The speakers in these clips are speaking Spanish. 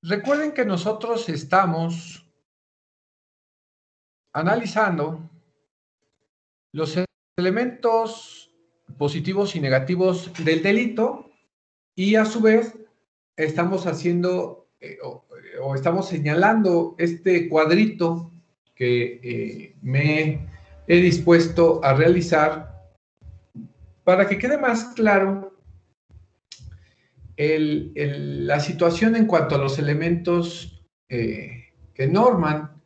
Recuerden que nosotros estamos analizando los elementos positivos y negativos del delito y a su vez estamos haciendo o estamos señalando este cuadrito que me he dispuesto a realizar para que quede más claro la situación en cuanto a los elementos que norman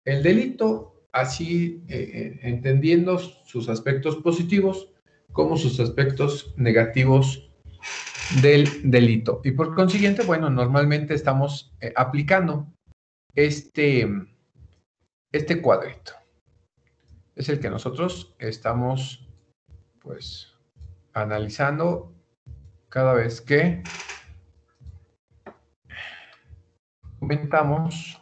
el delito, así entendiendo sus aspectos positivos como sus aspectos negativos del delito. Y por consiguiente, bueno, normalmente estamos aplicando este cuadrito. Es el que nosotros estamos, pues, analizando cada vez que comentamos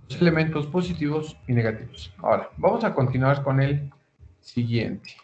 los elementos positivos y negativos. Ahora, vamos a continuar con el siguiente.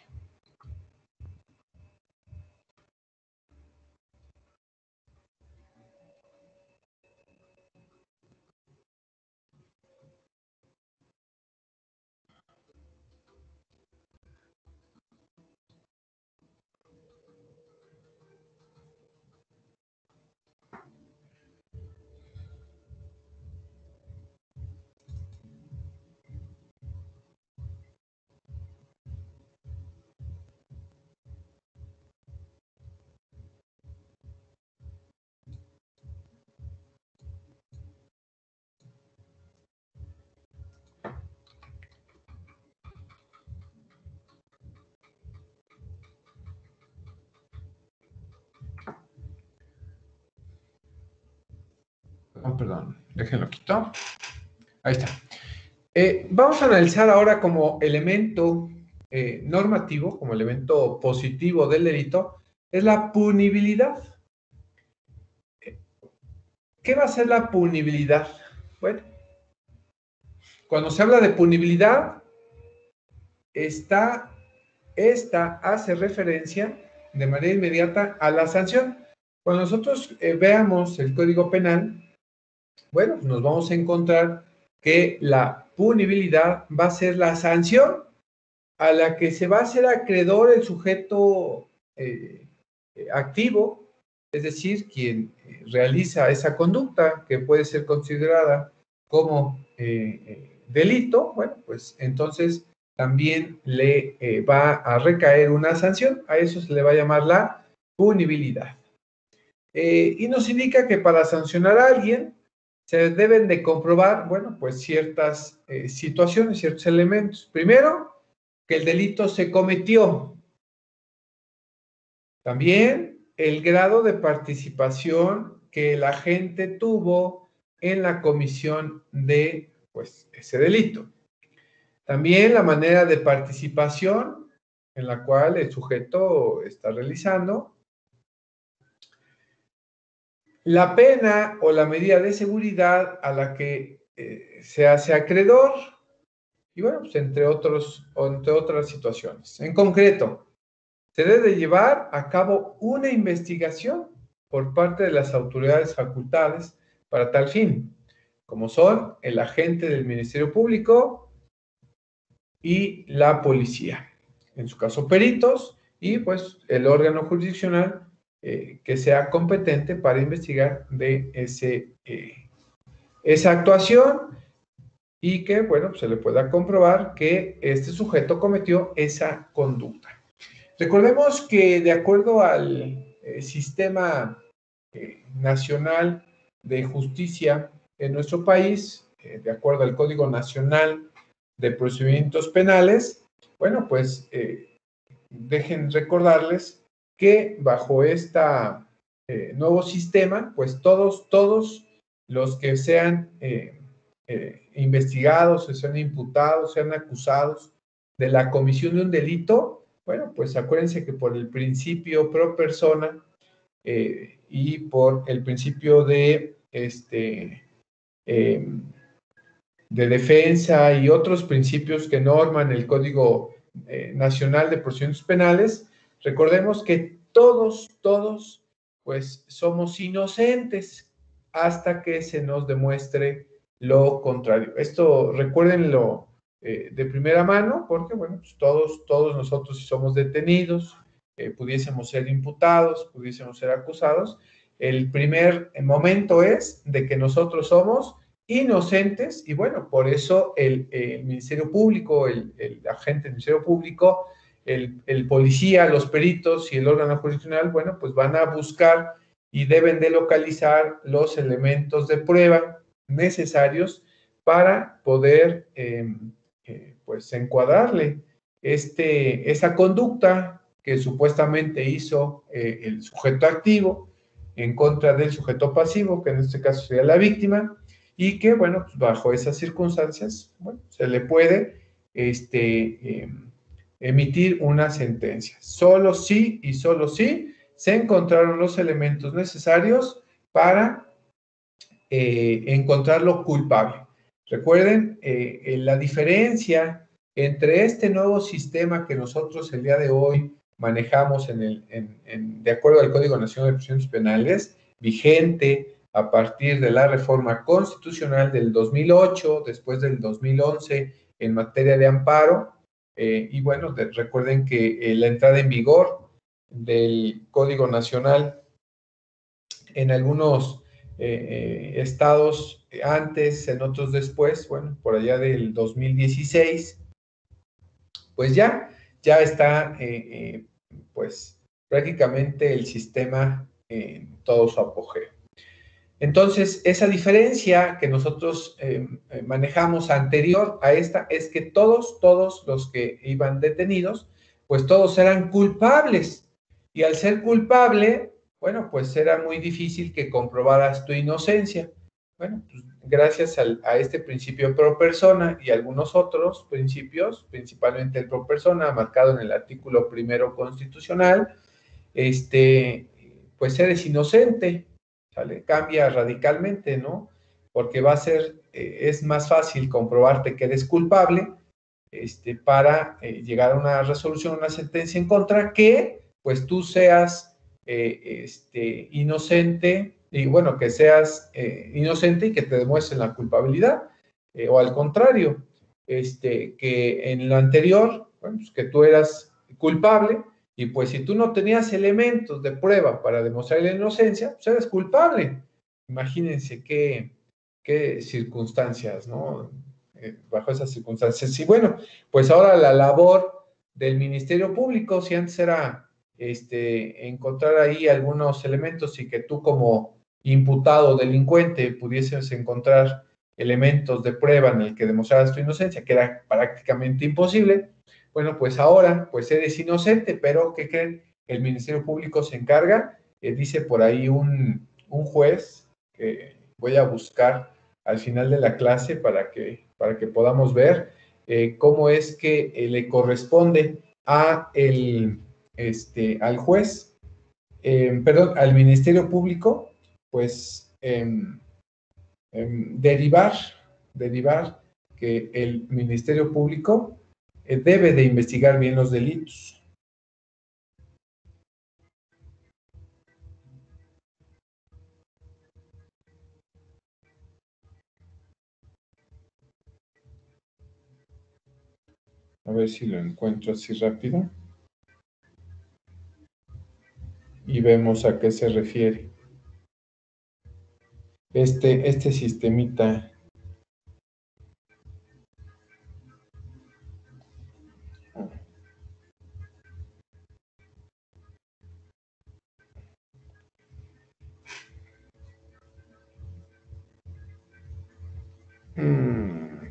Oh, perdón, déjenlo quito. Ahí está. Vamos a analizar ahora como elemento normativo, como elemento positivo del delito, es la punibilidad. ¿Qué va a ser la punibilidad? Bueno, cuando se habla de punibilidad, esta hace referencia de manera inmediata a la sanción. Cuando nosotros veamos el Código Penal, bueno, nos vamos a encontrar que la punibilidad va a ser la sanción a la que se va a hacer acreedor el sujeto activo, es decir, quien realiza esa conducta que puede ser considerada como delito. Bueno, pues entonces también le va a recaer una sanción. A eso se le va a llamar la punibilidad. Y nos indica que para sancionar a alguien se deben de comprobar, bueno, pues ciertas situaciones, ciertos elementos. Primero, que el delito se cometió. También el grado de participación que el agente tuvo en la comisión de, pues, ese delito. También la manera de participación en la cual el sujeto está realizando. La pena o la medida de seguridad a la que se hace acreedor. Y bueno, pues entre otras situaciones. En concreto, se debe llevar a cabo una investigación por parte de las autoridades facultadas para tal fin, como son el agente del Ministerio Público y la policía, en su caso peritos, y pues el órgano jurisdiccional que sea competente para investigar de esa actuación y que, bueno, se le pueda comprobar que este sujeto cometió esa conducta. Recordemos que de acuerdo al sistema nacional de justicia en nuestro país, de acuerdo al Código Nacional de Procedimientos Penales, bueno, pues dejen recordarles que bajo este nuevo sistema, pues todos los que sean investigados, sean imputados, sean acusados de la comisión de un delito, bueno, pues acuérdense que por el principio pro persona y por el principio de defensa y otros principios que norman el Código Nacional de Procedimientos Penales, recordemos que todos, pues somos inocentes hasta que se nos demuestre lo contrario. Esto recuérdenlo de primera mano, porque, bueno, pues todos nosotros, si somos detenidos, pudiésemos ser imputados, pudiésemos ser acusados, el primer momento es de que nosotros somos inocentes y, bueno, por eso el Ministerio Público, el agente del Ministerio Público, el policía, los peritos y el órgano jurisdiccional, bueno, pues van a buscar y deben de localizar los elementos de prueba necesarios para poder, pues, encuadrarle esa conducta que supuestamente hizo el sujeto activo en contra del sujeto pasivo, que en este caso sería la víctima, y que, bueno, pues bajo esas circunstancias, bueno, se le puede emitir una sentencia. Solo sí y solo sí se encontraron los elementos necesarios para encontrarlo culpable. Recuerden, la diferencia entre este nuevo sistema que nosotros el día de hoy manejamos de acuerdo al Código Nacional de Procedimientos Penales, vigente a partir de la reforma constitucional del 2008, después del 2011 en materia de amparo, y bueno, recuerden que la entrada en vigor del Código Nacional en algunos estados antes, en otros después, bueno, por allá del 2016, pues ya está, pues prácticamente el sistema en todo su apogeo. Entonces, esa diferencia que nosotros manejamos anterior a esta es que todos los que iban detenidos, pues todos eran culpables. Y al ser culpable, bueno, pues era muy difícil que comprobaras tu inocencia. Bueno, pues gracias a este principio pro persona y algunos otros principios, principalmente el pro persona, marcado en el artículo 1 constitucional, pues eres inocente, ¿sale? Cambia radicalmente, ¿no? Porque es más fácil comprobarte que eres culpable, para llegar a una resolución, una sentencia en contra, que pues tú seas inocente, y bueno, que seas inocente y que te demuestren la culpabilidad, o al contrario, que en lo anterior, bueno, pues que tú eras culpable, y pues si tú no tenías elementos de prueba para demostrar la inocencia, pues eres culpable. Imagínense qué circunstancias, ¿no? Bajo esas circunstancias. Y bueno, pues ahora la labor del Ministerio Público, si antes era encontrar ahí algunos elementos y que tú como imputado o delincuente pudieses encontrar elementos de prueba en el que demostraras tu inocencia, que era prácticamente imposible. Bueno, pues ahora, pues eres inocente, pero ¿qué creen? El Ministerio Público se encarga, dice por ahí un juez, que voy a buscar al final de la clase para que podamos ver cómo es que le corresponde al juez, perdón, al Ministerio Público, pues derivar que el Ministerio Público debe de investigar bien los delitos. A ver si lo encuentro así rápido. Y vemos a qué se refiere. Este sistemita.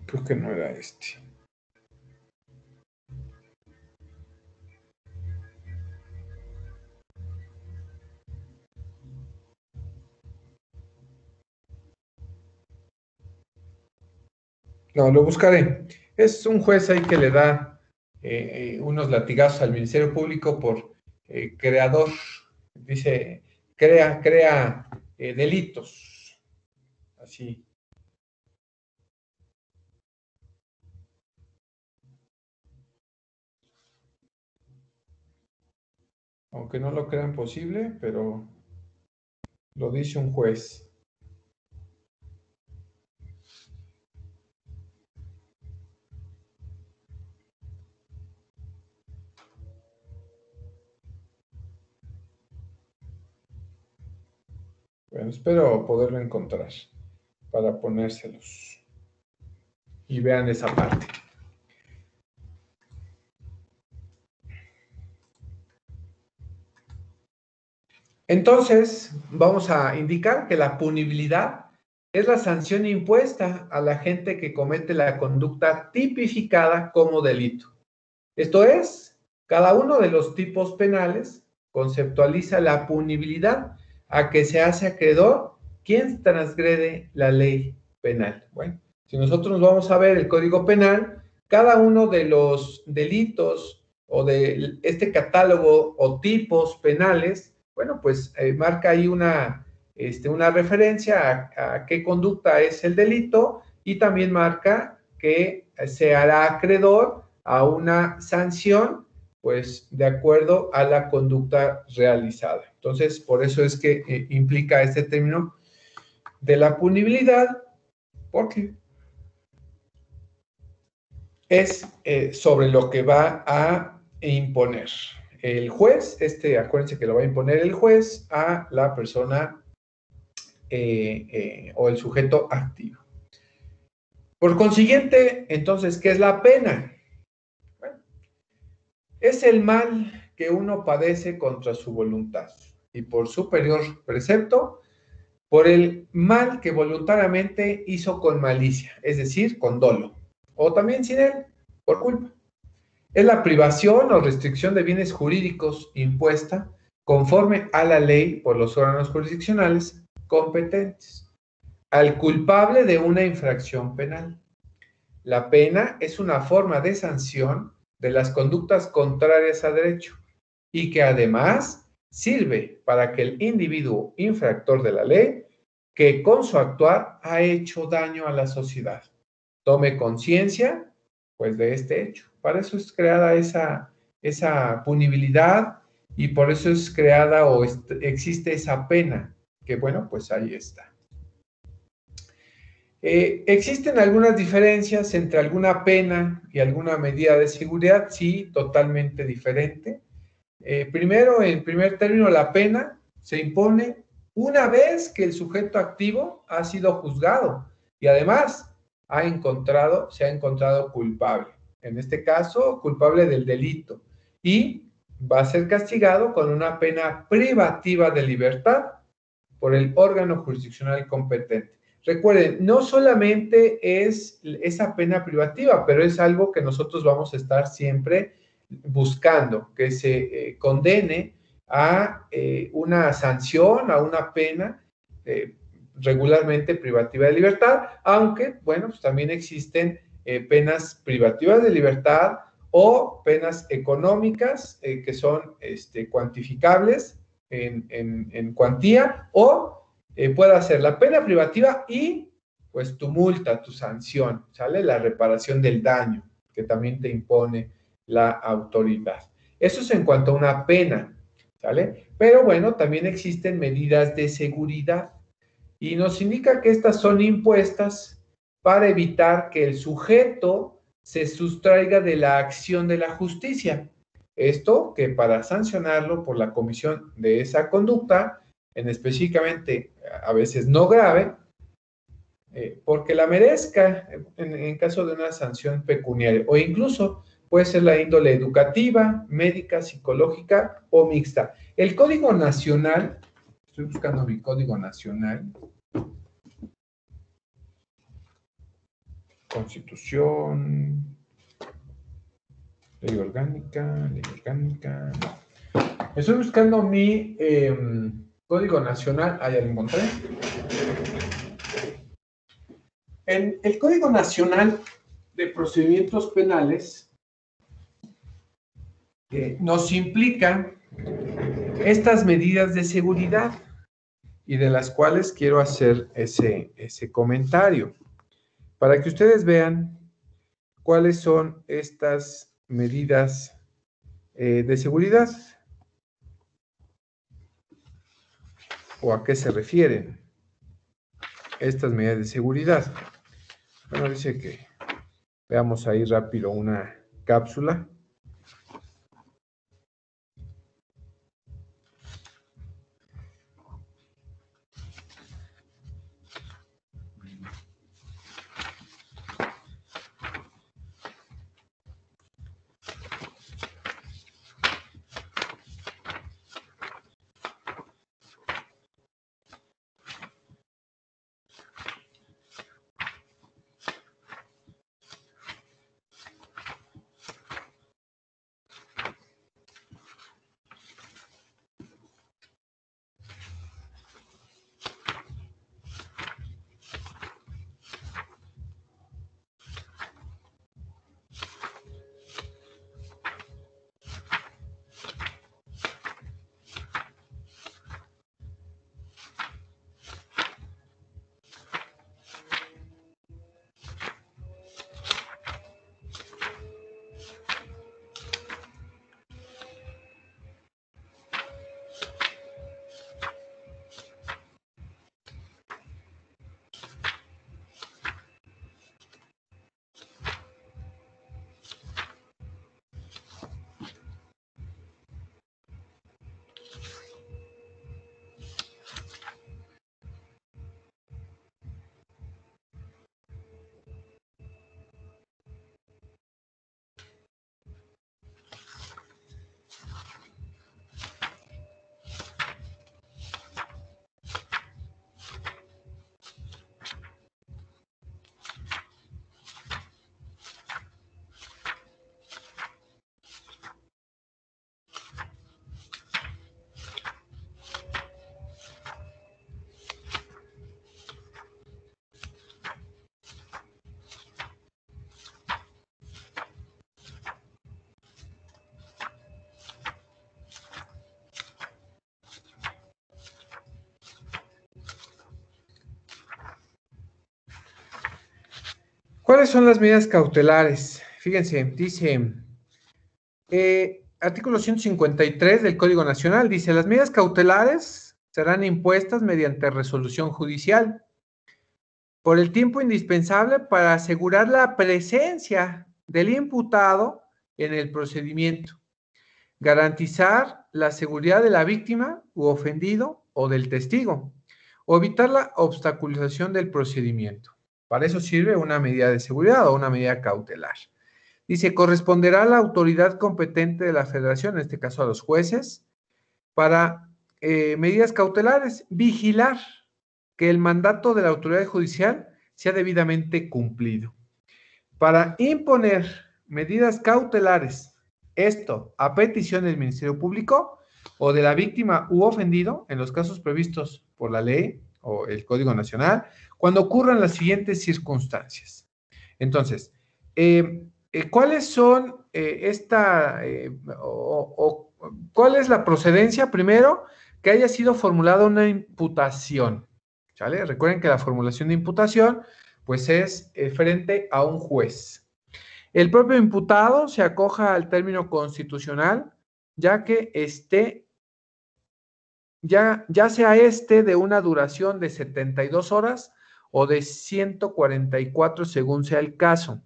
Creo que no era este. No, lo buscaré. Es un juez ahí que le da unos latigazos al Ministerio Público por creador. Dice, crea delitos. Así. Aunque no lo crean posible, pero lo dice un juez. Bueno, espero poderlo encontrar para ponérselos y vean esa parte. Entonces, vamos a indicar que la punibilidad es la sanción impuesta a la gente que comete la conducta tipificada como delito. Esto es, cada uno de los tipos penales conceptualiza la punibilidad a que se hace acreedor quien transgrede la ley penal. Bueno, si nosotros vamos a ver el Código Penal, cada uno de los delitos o de este catálogo o tipos penales, bueno, pues marca ahí una referencia a qué conducta es el delito y también marca que se hará acreedor a una sanción, pues de acuerdo a la conducta realizada. Entonces, por eso es que implica este término de la punibilidad, porque es sobre lo que va a imponer el juez, acuérdense que lo va a imponer el juez a la persona o el sujeto activo. Por consiguiente, entonces, ¿qué es la pena? Bueno, es el mal que uno padece contra su voluntad y por superior precepto, por el mal que voluntariamente hizo con malicia, es decir, con dolo, o también sin él, por culpa. Es la privación o restricción de bienes jurídicos impuesta conforme a la ley por los órganos jurisdiccionales competentes al culpable de una infracción penal. La pena es una forma de sanción de las conductas contrarias a derecho y que además sirve para que el individuo infractor de la ley, que con su actuar ha hecho daño a la sociedad, tome conciencia, pues, de este hecho. Para eso es creada esa punibilidad y por eso es creada o existe esa pena, que bueno, pues ahí está. ¿Existen algunas diferencias entre alguna pena y alguna medida de seguridad? Sí, totalmente diferente. Primero, en primer término, la pena se impone una vez que el sujeto activo ha sido juzgado y además se ha encontrado culpable. En este caso, culpable del delito y va a ser castigado con una pena privativa de libertad por el órgano jurisdiccional competente. Recuerden, no solamente es esa pena privativa, pero es algo que nosotros vamos a estar siempre buscando, que se condene a una sanción, a una pena regularmente privativa de libertad, aunque, bueno, pues también existen penas privativas de libertad o penas económicas que son cuantificables en cuantía o puede hacer la pena privativa y pues tu multa, tu sanción, ¿sale? La reparación del daño que también te impone la autoridad. Eso es en cuanto a una pena, ¿sale? Pero bueno, también existen medidas de seguridad y nos indica que estas son impuestas para evitar que el sujeto se sustraiga de la acción de la justicia. Esto que para sancionarlo por la comisión de esa conducta, en específicamente a veces no grave, porque la merezca en caso de una sanción pecuniaria o incluso puede ser la índole educativa, médica, psicológica o mixta. El Código Nacional, estoy buscando mi Código Nacional, Constitución, ley orgánica, no. Estoy buscando mi Código Nacional, ya lo encontré. En el Código Nacional de Procedimientos Penales nos implican estas medidas de seguridad y de las cuales quiero hacer ese comentario para que ustedes vean cuáles son estas medidas de seguridad. o a qué se refieren estas medidas de seguridad. Bueno, dice que veamos ahí rápido una cápsula. ¿Cuáles son las medidas cautelares? Fíjense, dice, artículo 153 del Código Nacional, dice, las medidas cautelares serán impuestas mediante resolución judicial por el tiempo indispensable para asegurar la presencia del imputado en el procedimiento, garantizar la seguridad de la víctima u ofendido o del testigo, o evitar la obstaculización del procedimiento. Para eso sirve una medida de seguridad o una medida cautelar. Dice, corresponderá a la autoridad competente de la Federación, en este caso a los jueces, para medidas cautelares, vigilar que el mandato de la autoridad judicial sea debidamente cumplido. Para imponer medidas cautelares, esto a petición del Ministerio Público o de la víctima u ofendido, en los casos previstos por la ley o el Código Nacional, cuando ocurran las siguientes circunstancias. Entonces, ¿cuáles son cuál es la procedencia? Primero, que haya sido formulada una imputación, ¿sale? Recuerden que la formulación de imputación, pues es frente a un juez. El propio imputado se acoja al término constitucional, ya que ya sea de una duración de 72 horas o de 144 según sea el caso.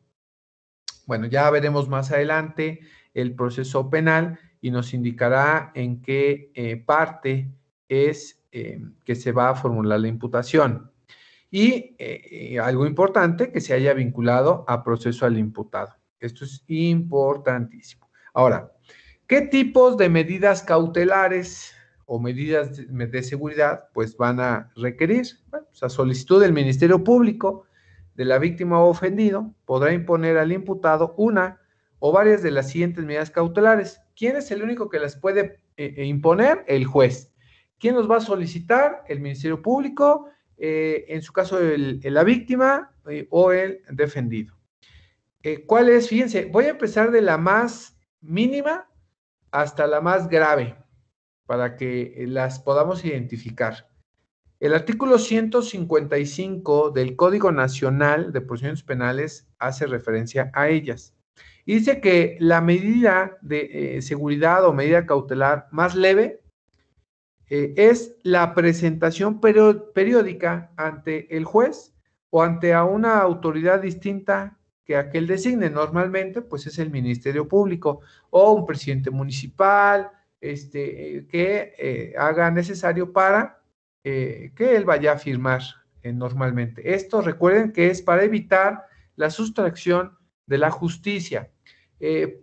Bueno, ya veremos más adelante el proceso penal y nos indicará en qué parte es que se va a formular la imputación. Y algo importante, que se haya vinculado a proceso al imputado. Esto es importantísimo. Ahora, ¿qué tipos de medidas cautelares o medidas de seguridad pues van a requerir? Bueno, pues a solicitud del Ministerio Público, de la víctima o ofendido, podrá imponer al imputado una o varias de las siguientes medidas cautelares. ¿Quién es el único que las puede imponer? El juez. ¿Quién los va a solicitar? El Ministerio Público, en su caso la víctima o el defendido. ¿Cuál es? Fíjense, voy a empezar de la más mínima hasta la más grave para que las podamos identificar. El artículo 155 del Código Nacional de Procedimientos Penales hace referencia a ellas. Y dice que la medida de seguridad o medida cautelar más leve es la presentación periódica ante el juez o ante a una autoridad distinta que aquel designe. Normalmente, pues es el Ministerio Público o un presidente municipal, que haga necesario para que él vaya a firmar normalmente. Esto recuerden que es para evitar la sustracción de la justicia.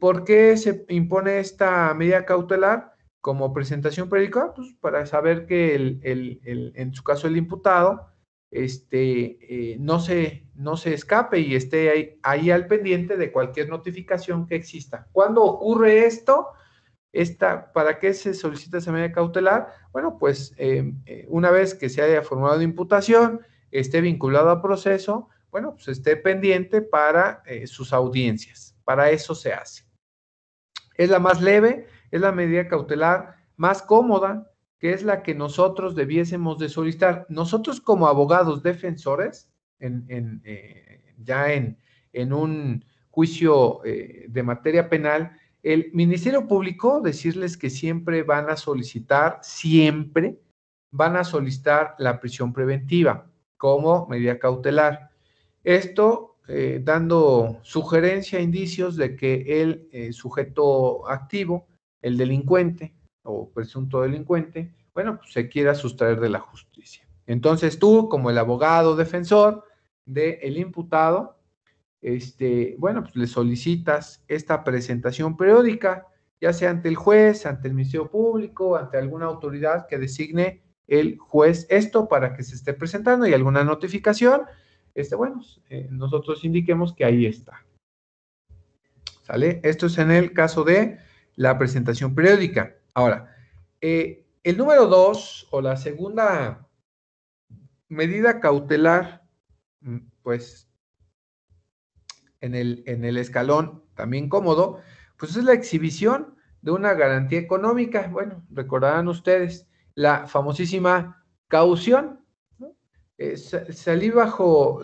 ¿Por qué se impone esta medida cautelar como presentación periódica? Pues para saber que en su caso el imputado no se escape y esté ahí al pendiente de cualquier notificación que exista. ¿Cuándo ocurre esto? ¿Para qué se solicita esa medida cautelar? Bueno, pues una vez que se haya formado imputación, esté vinculado a proceso, bueno, pues esté pendiente para sus audiencias. Para eso se hace. Es la más leve, es la medida cautelar más cómoda, que es la que nosotros debiésemos de solicitar. Nosotros como abogados defensores, ya en un juicio de materia penal, el Ministerio Público, decirles que siempre van a solicitar la prisión preventiva como medida cautelar. Esto dando sugerencia, indicios de que el sujeto activo, el delincuente o presunto delincuente, bueno, pues se quiera sustraer de la justicia. Entonces tú, como el abogado defensor del imputado, bueno, pues le solicitas esta presentación periódica, ya sea ante el juez, ante el Ministerio Público, ante alguna autoridad que designe el juez, esto para que se esté presentando y alguna notificación, bueno, nosotros indiquemos que ahí está. ¿Sale? Esto es en el caso de la presentación periódica. Ahora, el número 2 o la segunda medida cautelar, pues en el escalón también cómodo, pues es la exhibición de una garantía económica. Bueno, recordarán ustedes la famosísima caución, ¿no? Salir bajo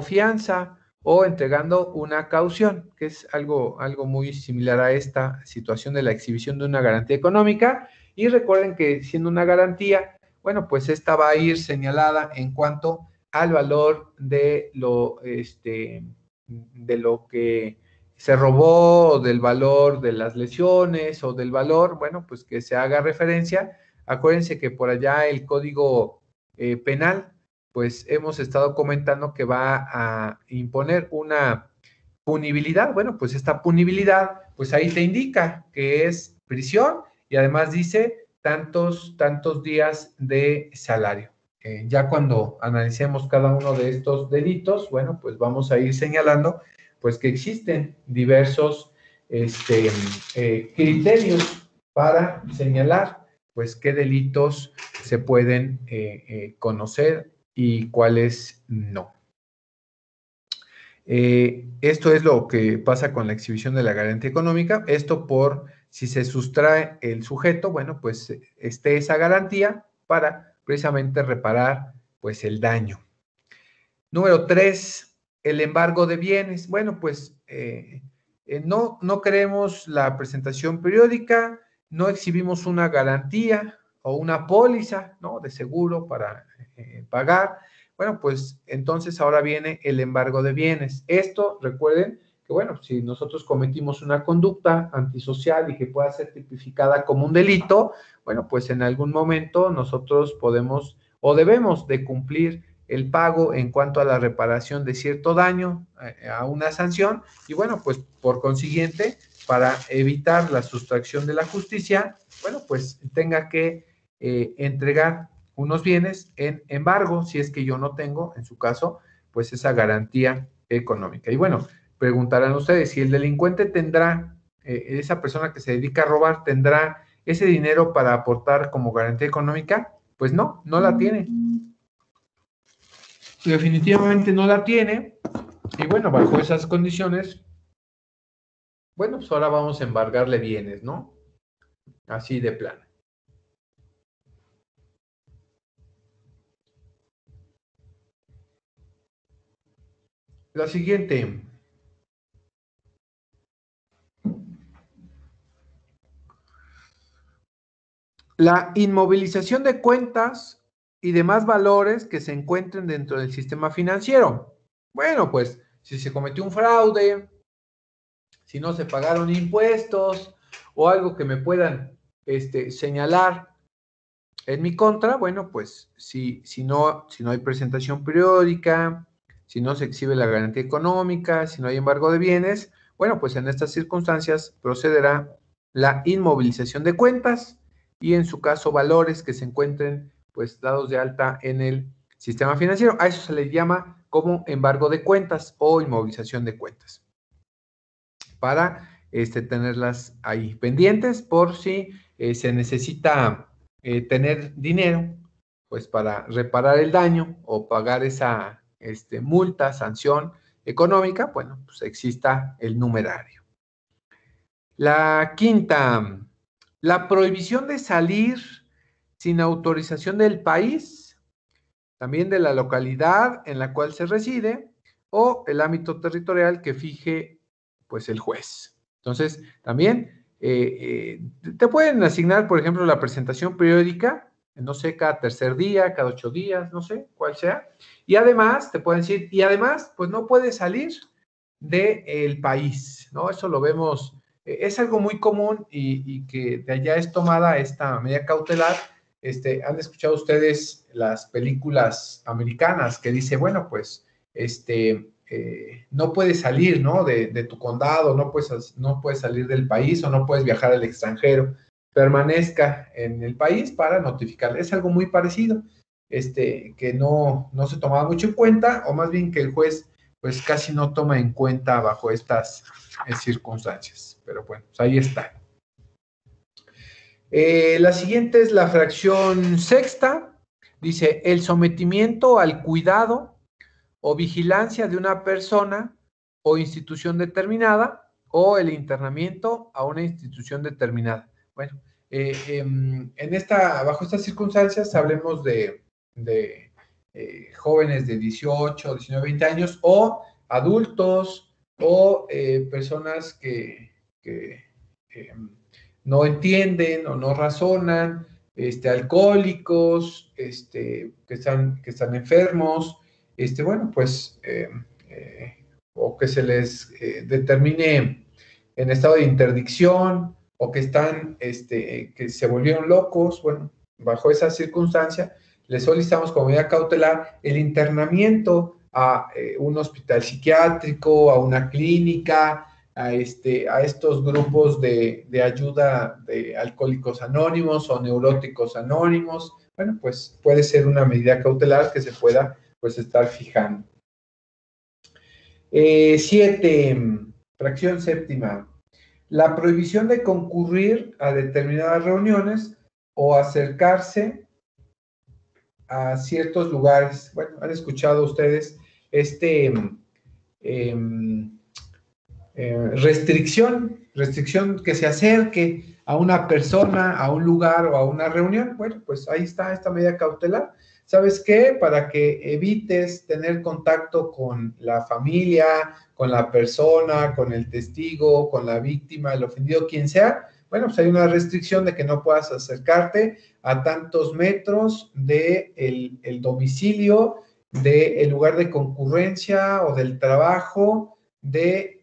fianza o entregando una caución, que es algo muy similar a esta situación de la exhibición de una garantía económica. Y recuerden que siendo una garantía, bueno, pues esta va a ir señalada en cuanto al valor de lo que se robó, del valor de las lesiones o del valor, bueno, pues que se haga referencia. Acuérdense que por allá el Código Penal, pues hemos estado comentando que va a imponer una punibilidad. Bueno, pues esta punibilidad, pues ahí te indica que es prisión y además dice tantos días de salario. Ya cuando analicemos cada uno de estos delitos, bueno, pues vamos a ir señalando pues que existen diversos criterios para señalar pues qué delitos se pueden conocer y cuáles no. Esto es lo que pasa con la exhibición de la garantía económica. Esto por si se sustrae el sujeto, bueno, pues esté esa garantía para precisamente reparar pues el daño. Número 3, el embargo de bienes. Bueno, pues no queremos la presentación periódica, no exhibimos una garantía o una póliza, ¿no?, de seguro para pagar. Bueno, pues entonces ahora viene el embargo de bienes. Esto, recuerden que, bueno, si nosotros cometimos una conducta antisocial y que pueda ser tipificada como un delito, bueno, pues en algún momento nosotros podemos o debemos de cumplir el pago en cuanto a la reparación de cierto daño a una sanción y, bueno, pues por consiguiente, para evitar la sustracción de la justicia, bueno, pues tenga que entregar unos bienes en embargo, si es que yo no tengo, en su caso, pues esa garantía económica. Y bueno, preguntarán ustedes, si el delincuente tendrá, esa persona que se dedica a robar, ¿tendrá ese dinero para aportar como garantía económica? Pues no la tiene. Definitivamente no la tiene. Y bueno, bajo esas condiciones, bueno, pues ahora vamos a embargarle bienes, ¿no? Así de plano. La siguiente. La inmovilización de cuentas y demás valores que se encuentren dentro del sistema financiero. Bueno, pues si se cometió un fraude, si no se pagaron impuestos o algo que me puedan señalar en mi contra, bueno, pues si no hay presentación periódica, si no se exhibe la garantía económica, si no hay embargo de bienes, bueno, pues en estas circunstancias procederá la inmovilización de cuentas y en su caso valores que se encuentren pues dados de alta en el sistema financiero. A eso se le llama como embargo de cuentas o inmovilización de cuentas, para tenerlas ahí pendientes por si se necesita tener dinero pues para reparar el daño o pagar esa multa, sanción económica. Bueno, pues exista el numerario. La quinta, la prohibición de salir sin autorización del país, también de la localidad en la cual se reside o el ámbito territorial que fije pues el juez. Entonces, también te pueden asignar, por ejemplo, la presentación periódica, no sé, cada tercer día, cada 8 días, no sé cuál sea. Y además, te pueden decir, y además, pues no puedes salir del país, ¿no? Eso lo vemos, es algo muy común y que de allá es tomada esta medida cautelar. ¿Han escuchado ustedes las películas americanas que dice, bueno, pues, no puedes salir, ¿no? De tu condado, no puedes salir del país o no puedes viajar al extranjero, permanezca en el país para notificar. Es algo muy parecido, que no se tomaba mucho en cuenta, o más bien que el juez pues casi no toma en cuenta bajo estas circunstancias. Pero bueno, pues ahí está. La siguiente es la fracción sexta. Dice, el sometimiento al cuidado o vigilancia de una persona o institución determinada o el internamiento a una institución determinada. Bueno, bajo estas circunstancias hablemos de jóvenes de 18, 19, 20 años o adultos o personas que no entienden o no razonan, alcohólicos, que están enfermos, bueno, pues, o que se les determine en estado de interdicción, o que que se volvieron locos. Bueno, bajo esa circunstancia, les solicitamos como medida cautelar el internamiento a un hospital psiquiátrico, a una clínica, a estos grupos de ayuda de alcohólicos anónimos o neuróticos anónimos. Bueno, pues puede ser una medida cautelar que se pueda pues estar fijando. 7, fracción séptima. La prohibición de concurrir a determinadas reuniones o acercarse a ciertos lugares. Bueno, han escuchado ustedes restricción que se acerque a una persona, a un lugar o a una reunión. Bueno, pues ahí está esta medida cautelar. ¿Sabes qué? Para que evites tener contacto con la familia, con la persona, con el testigo, con la víctima, el ofendido, quien sea. Bueno, pues hay una restricción de que no puedas acercarte a tantos metros del domicilio, del lugar de concurrencia o del trabajo de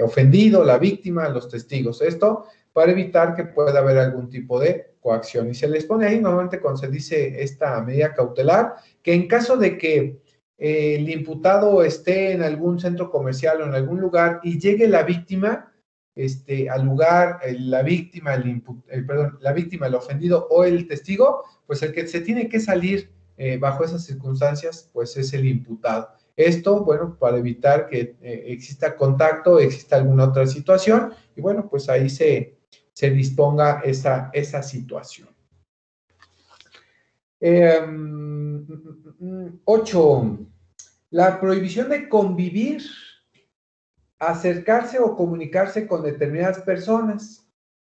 ofendido, la víctima, los testigos. Esto para evitar que pueda haber algún tipo de coacción. Y se les pone ahí normalmente cuando se dice esta medida cautelar, que en caso de que el imputado esté en algún centro comercial o en algún lugar y llegue la víctima al lugar, la víctima, el ofendido o el testigo, pues el que se tiene que salir bajo esas circunstancias, pues es el imputado. Esto, bueno, para evitar que exista contacto, exista alguna otra situación, y bueno, pues ahí se disponga esa situación. 8. La prohibición de convivir, acercarse o comunicarse con determinadas personas,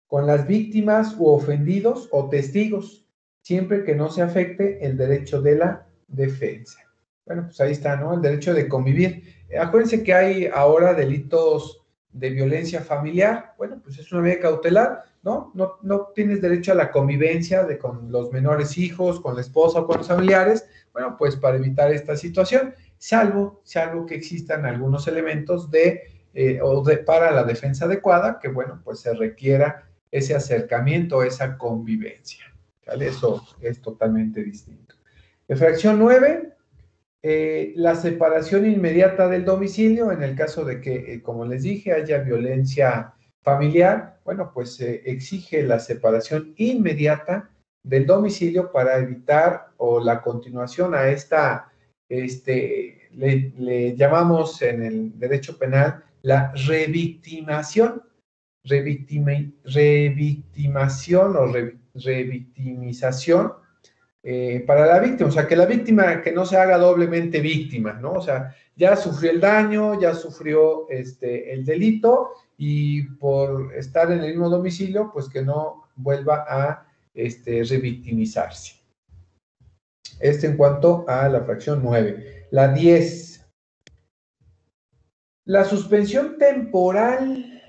con las víctimas u ofendidos o testigos, siempre que no se afecte el derecho de la defensa. Bueno, pues ahí está, ¿no? El derecho de convivir. Acuérdense que hay ahora delitos de violencia familiar, bueno, pues es una medida cautelar, ¿no? No tienes derecho a la convivencia con los menores hijos, con la esposa o con los familiares, bueno, pues para evitar esta situación, salvo que existan algunos elementos para la defensa adecuada, que bueno, pues se requiera ese acercamiento, esa convivencia, ¿vale? Eso es totalmente distinto. Infracción 9, la separación inmediata del domicilio, en el caso de que, como les dije, haya violencia familiar, bueno, pues se exige la separación inmediata del domicilio para evitar o la continuación a le llamamos en el derecho penal la revictimación, revictimación o revictimización para la víctima, o sea, que la víctima que no se haga doblemente víctima, ¿no? O sea, ya sufrió el daño, ya sufrió el delito y por estar en el mismo domicilio, pues que no vuelva a revictimizarse. En cuanto a la fracción 9. La 10. La suspensión temporal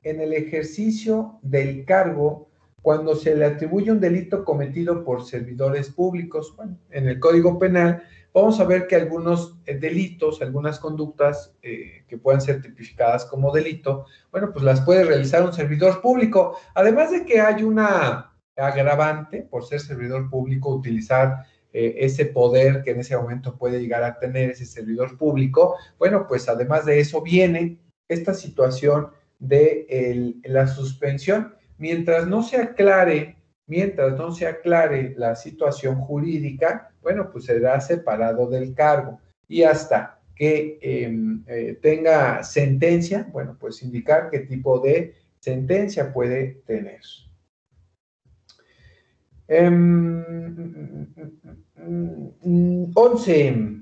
en el ejercicio del cargo cuando se le atribuye un delito cometido por servidores públicos. Bueno, en el Código Penal vamos a ver que algunos delitos, algunas conductas que puedan ser tipificadas como delito, bueno, pues las puede realizar un servidor público. Además de que hay una agravante por ser servidor público, utilizar ese poder que en ese momento puede llegar a tener ese servidor público, bueno, pues además de eso viene esta situación de la suspensión. Mientras no se aclare la situación jurídica, bueno, pues será separado del cargo y hasta que tenga sentencia, bueno, pues indicar qué tipo de sentencia puede tener. 11.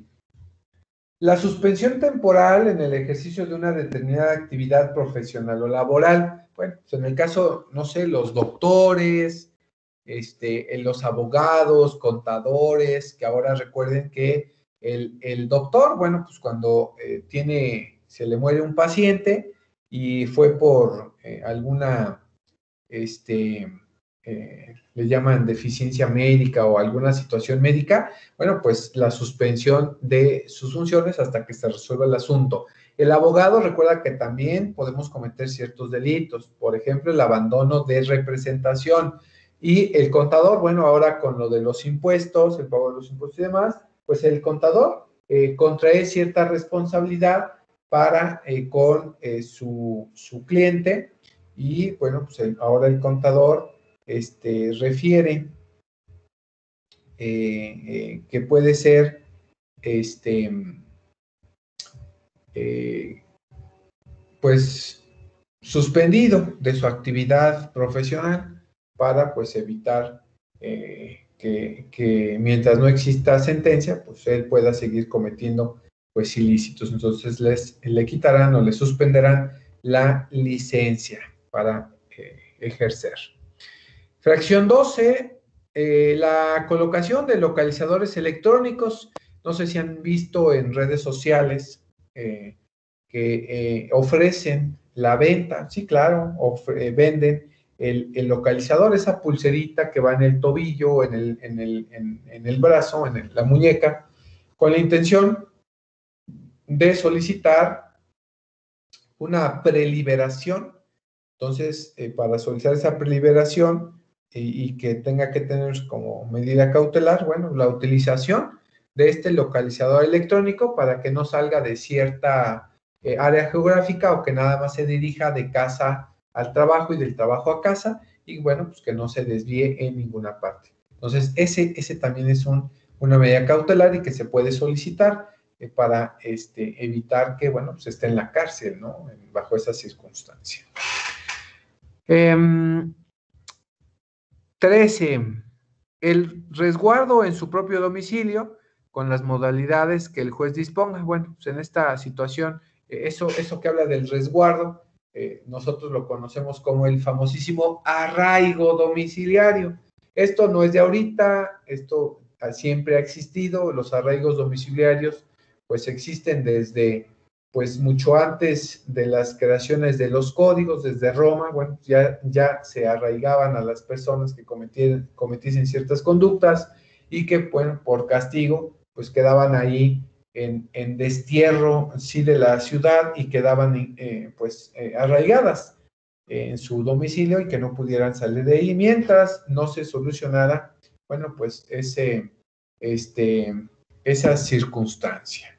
La suspensión temporal en el ejercicio de una determinada actividad profesional o laboral. Bueno, pues en el caso, no sé, los doctores, los abogados, contadores, que ahora recuerden que el doctor, bueno, pues cuando se le muere un paciente y fue por alguna, le llaman deficiencia médica o alguna situación médica, bueno, pues la suspensión de sus funciones hasta que se resuelva el asunto. El abogado recuerda que también podemos cometer ciertos delitos, por ejemplo, el abandono de representación. Y el contador, bueno, ahora con lo de los impuestos, el pago de los impuestos y demás, pues el contador contrae cierta responsabilidad con su cliente y, bueno, pues ahora el contador refiere que puede ser pues suspendido de su actividad profesional para pues evitar que mientras no exista sentencia, pues él pueda seguir cometiendo pues ilícitos. Entonces le quitarán o le suspenderán la licencia para ejercer. Fracción 12, la colocación de localizadores electrónicos. No sé si han visto en redes sociales que ofrecen la venta, sí, claro, venden el localizador, esa pulserita que va en el tobillo, en el brazo, en la muñeca, con la intención de solicitar una preliberación. Entonces, para solicitar esa preliberación y que tenga que tener como medida cautelar, bueno, la utilización de este localizador electrónico para que no salga de cierta área geográfica o que nada más se dirija de casa al trabajo y del trabajo a casa y bueno, pues que no se desvíe en ninguna parte. Entonces, ese también es una medida cautelar y que se puede solicitar para evitar que, bueno, pues esté en la cárcel, ¿no? Bajo esas circunstancias. 13. El resguardo en su propio domicilio con las modalidades que el juez disponga. Bueno, pues en esta situación, eso que habla del resguardo, nosotros lo conocemos como el famosísimo arraigo domiciliario. Esto no es de ahorita, esto siempre ha existido. Los arraigos domiciliarios pues existen desde pues mucho antes de las creaciones de los códigos desde Roma, bueno, ya se arraigaban a las personas que cometiesen ciertas conductas y que, bueno, por castigo, pues quedaban ahí en destierro, sí, de la ciudad y quedaban, arraigadas en su domicilio y que no pudieran salir de ahí mientras no se solucionara, bueno, pues esa circunstancia.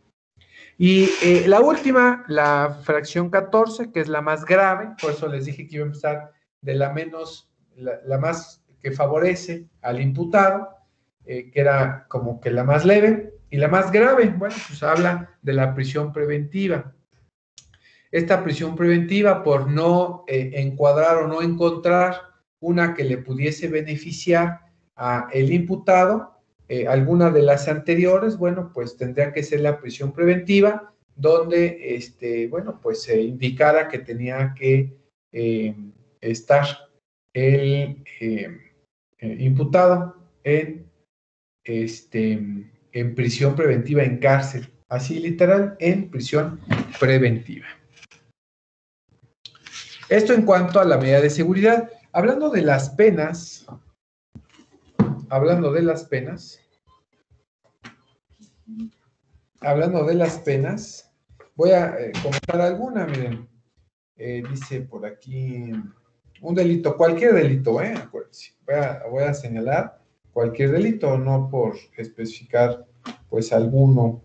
Y la última, la fracción 14, que es la más grave, por eso les dije que iba a empezar de la menos, la más que favorece al imputado, que era como que la más leve, y la más grave, bueno, pues habla de la prisión preventiva. Esta prisión preventiva por no encuadrar o no encontrar una que le pudiese beneficiar a el imputado, alguna de las anteriores, bueno, pues tendría que ser la prisión preventiva, donde, bueno, pues se indicara que tenía que estar el imputado en prisión preventiva, en cárcel, así literal, en prisión preventiva. Esto en cuanto a la medida de seguridad. Hablando de las penas, voy a comentar alguna, miren. Dice por aquí, un delito, cualquier delito, acuérdense. Voy a señalar cualquier delito, no por especificar, pues, alguno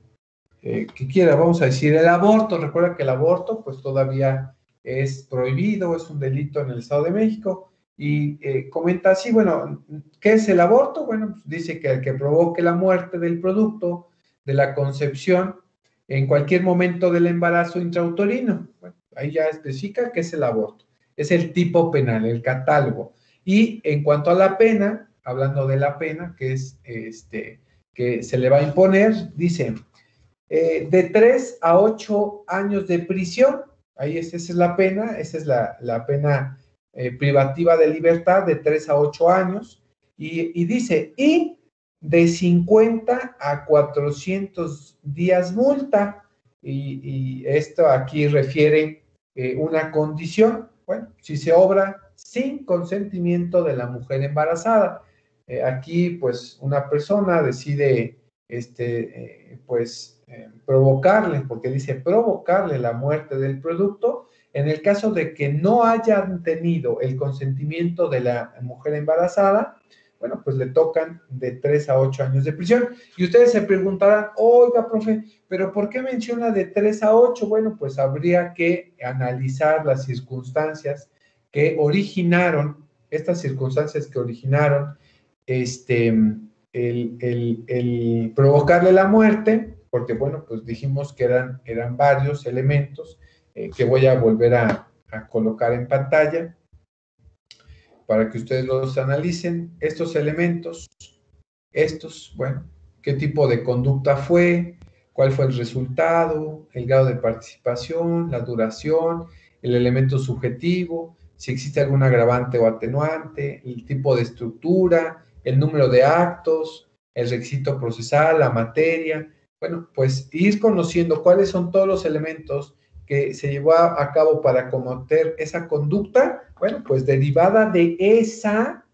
que quiera. Vamos a decir el aborto. Recuerda que el aborto, pues, todavía es prohibido, es un delito en el Estado de México. Y comenta así, bueno, ¿qué es el aborto? Bueno, pues dice que el que provoque la muerte del producto de la concepción en cualquier momento del embarazo intrauterino. Bueno, ahí ya especifica qué es el aborto. Es el tipo penal, el catálogo. Y en cuanto a la pena, hablando de la pena, que es que se le va a imponer, dice, de 3 a 8 años de prisión. Ahí esa es la pena, esa es la pena privativa de libertad de 3 a 8 años. Y dice, y de 50 a 400 días multa. Y esto aquí refiere una condición, bueno, si se obra sin consentimiento de la mujer embarazada. Aquí, pues, una persona decide, provocarle, porque dice provocarle la muerte del producto, en el caso de que no hayan tenido el consentimiento de la mujer embarazada, bueno, pues le tocan de 3 a 8 años de prisión. Y ustedes se preguntarán, oiga, profe, ¿pero por qué menciona de 3 a 8? Bueno, pues habría que analizar las circunstancias que originaron, estas circunstancias que originaron el provocarle la muerte, porque, bueno, pues dijimos que eran varios elementos que voy a volver a colocar en pantalla para que ustedes los analicen. Estos elementos, bueno, qué tipo de conducta fue, cuál fue el resultado, el grado de participación, la duración, el elemento subjetivo, si existe algún agravante o atenuante, el tipo de estructura, el número de actos, el requisito procesal, la materia. Bueno, pues ir conociendo cuáles son todos los elementos que se llevó a cabo para cometer esa conducta. Bueno, pues derivada de esa,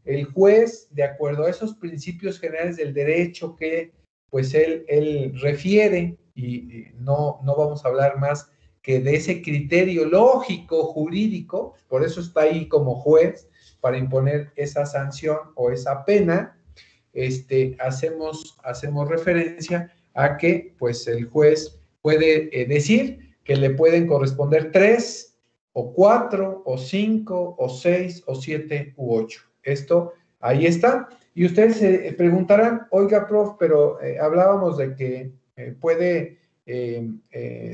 el juez, de acuerdo a esos principios generales del derecho que, pues, él refiere, y no vamos a hablar más que de ese criterio lógico, jurídico, por eso está ahí como juez, para imponer esa sanción o esa pena. Hacemos referencia a que, pues, el juez puede decir que le pueden corresponder 3 o 4 o 5 o 6 o 7 u 8. Esto ahí está. Y ustedes se preguntarán, oiga, prof, pero hablábamos de que puede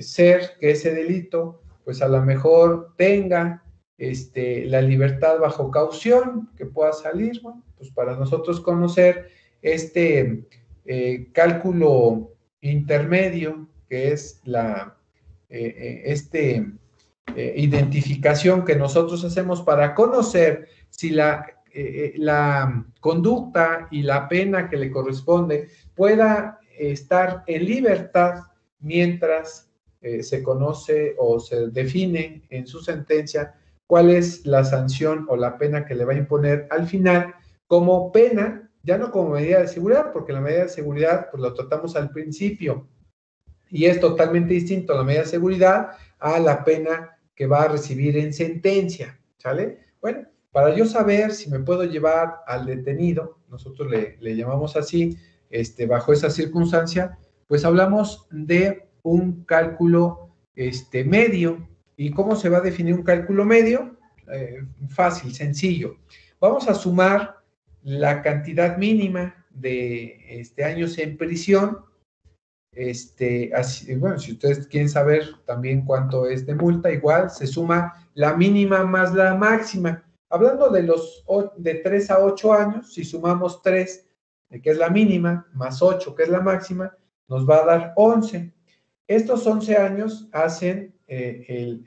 ser que ese delito, pues, a lo mejor tenga la libertad bajo caución, que pueda salir. Bueno, pues para nosotros conocer cálculo intermedio, que es la identificación que nosotros hacemos para conocer si la conducta y la pena que le corresponde pueda estar en libertad mientras se conoce o se define en su sentencia cuál es la sanción o la pena que le va a imponer al final como pena, ya no como medida de seguridad, porque la medida de seguridad pues lo tratamos al principio y es totalmente distinto la medida de seguridad a la pena que va a recibir en sentencia, ¿sale? Bueno, para yo saber si me puedo llevar al detenido, nosotros le llamamos así, bajo esa circunstancia, pues hablamos de un cálculo medio. ¿Y cómo se va a definir un cálculo medio? Fácil, sencillo. Vamos a sumar la cantidad mínima de años en prisión. Así, bueno, si ustedes quieren saber también cuánto es de multa, igual se suma la mínima más la máxima. Hablando de 3 a 8 años, si sumamos 3, que es la mínima, más 8, que es la máxima, nos va a dar 11. Estos 11 años hacen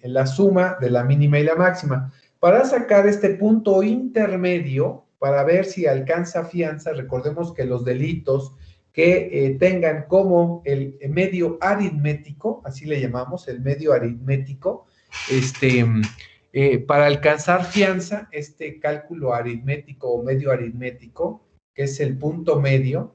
la suma de la mínima y la máxima. Para sacar este punto intermedio, para ver si alcanza fianza, recordemos que los delitos que tengan como el medio aritmético, así le llamamos, el medio aritmético, para alcanzar fianza, este cálculo aritmético o medio aritmético, que es el punto medio,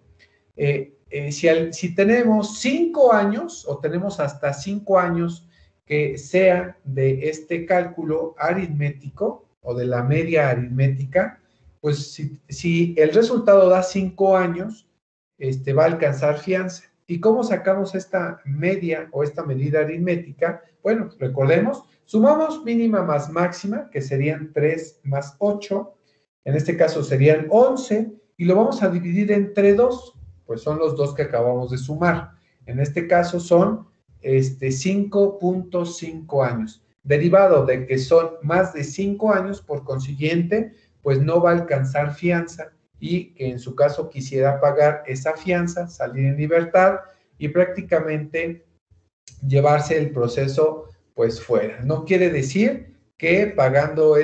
si tenemos 5 años o tenemos hasta 5 años que sea de este cálculo aritmético o de la media aritmética, pues si el resultado da 5 años, va a alcanzar fianza. ¿Y cómo sacamos esta media o esta medida aritmética? Bueno, recordemos, sumamos mínima más máxima, que serían 3 más 8, en este caso serían 11, y lo vamos a dividir entre 2, pues son los 2 que acabamos de sumar. En este caso son 5.5 años. Derivado de que son más de 5 años, por consiguiente, pues no va a alcanzar fianza y que en su caso quisiera pagar esa fianza, salir en libertad y prácticamente llevarse el proceso pues fuera. No quiere decir que pagando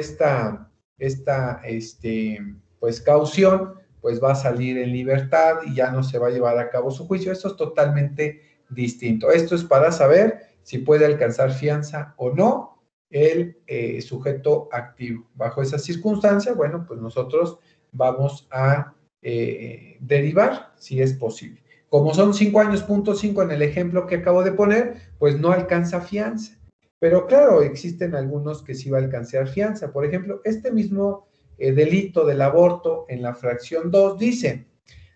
pues caución, pues va a salir en libertad y ya no se va a llevar a cabo su juicio. Esto es totalmente distinto. Esto es para saber si puede alcanzar fianza o no el sujeto activo. Bajo esa circunstancia, bueno, pues nosotros vamos a derivar si es posible. Como son 5 años, punto 5 en el ejemplo que acabo de poner, pues no alcanza fianza. Pero claro, existen algunos que sí va a alcanzar fianza. Por ejemplo, este mismo delito del aborto en la fracción 2 dice,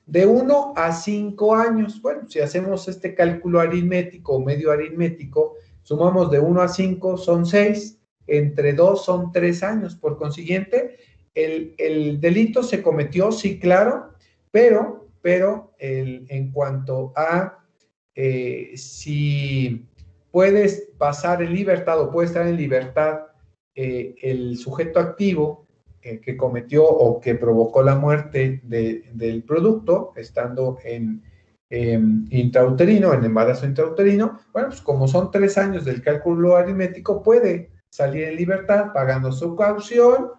de 1 a 5 años. Bueno, si hacemos este cálculo aritmético o medio aritmético, sumamos de 1 a 5 son 6, entre 2 son 3 años. Por consiguiente, el delito se cometió, sí, claro, pero en cuanto a si puedes pasar en libertad o puede estar en libertad el sujeto activo que cometió o que provocó la muerte del producto, estando en intrauterino, en embarazo intrauterino, bueno, pues como son 3 años del cálculo aritmético, puede salir en libertad pagando su caución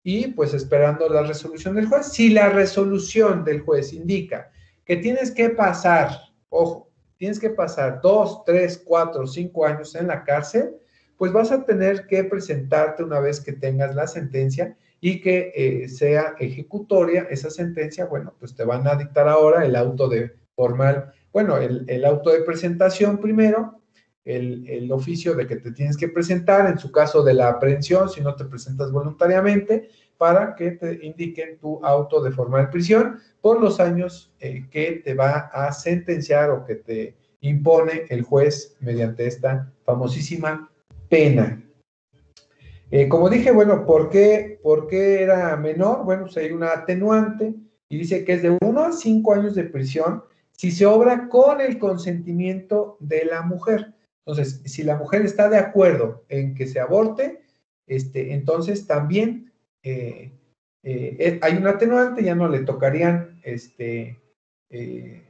y pues esperando la resolución del juez. Si la resolución del juez indica que tienes que pasar, ojo, tienes que pasar 2, 3, 4, 5 años en la cárcel, pues vas a tener que presentarte una vez que tengas la sentencia y que sea ejecutoria esa sentencia. Bueno, pues te van a dictar ahora el auto de formal, bueno, el auto de presentación primero, el oficio de que te tienes que presentar, en su caso de la aprehensión, si no te presentas voluntariamente, para que te indiquen tu auto de formal prisión por los años que te va a sentenciar o que te impone el juez mediante esta famosísima pena. Como dije, bueno, ¿por qué era menor? Bueno, pues hay una atenuante y dice que es de 1 a 5 años de prisión si se obra con el consentimiento de la mujer. Entonces, si la mujer está de acuerdo en que se aborte, entonces también hay un atenuante, ya no le tocarían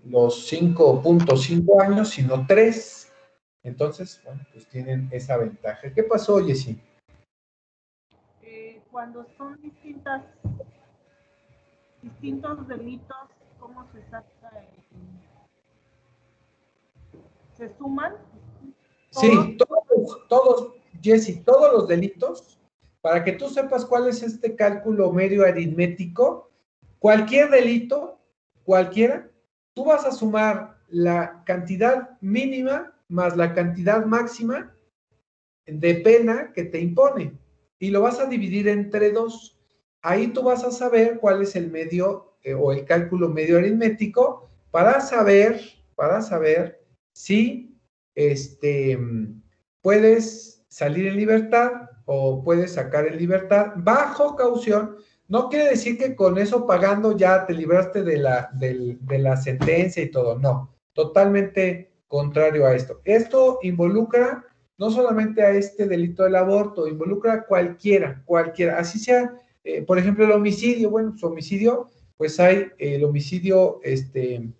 los 5.5 años, sino 3. Entonces, bueno, pues tienen esa ventaja. ¿Qué pasó, Jessy? Cuando son distintos delitos, ¿cómo se saca? ¿Se suman? Sí, todos, Jessy, todos los delitos, para que tú sepas cuál es este cálculo medio aritmético, cualquier delito, cualquiera, tú vas a sumar la cantidad mínima más la cantidad máxima de pena que te impone y lo vas a dividir entre dos. Ahí tú vas a saber cuál es el medio o el cálculo medio aritmético para saber si puedes salir en libertad o puedes sacar en libertad bajo caución. No quiere decir que con eso pagando ya te libraste de la sentencia y todo, no, totalmente contrario a esto. Esto involucra no solamente a este delito del aborto, involucra a cualquiera, así sea, por ejemplo, el homicidio. Bueno, su homicidio, pues hay el homicidio en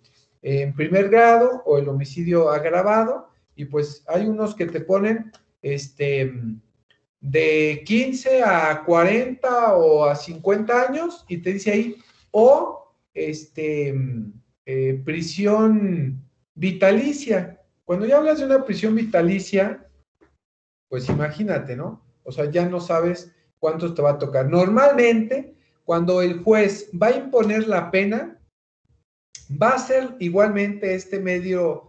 primer grado o el homicidio agravado, y pues hay unos que te ponen de 15 a 40 o a 50 años, y te dice ahí, o prisión vitalicia. Cuando ya hablas de una prisión vitalicia, pues imagínate, ¿no? O sea, ya no sabes cuántos te va a tocar. Normalmente, cuando el juez va a imponer la pena, va a hacer igualmente este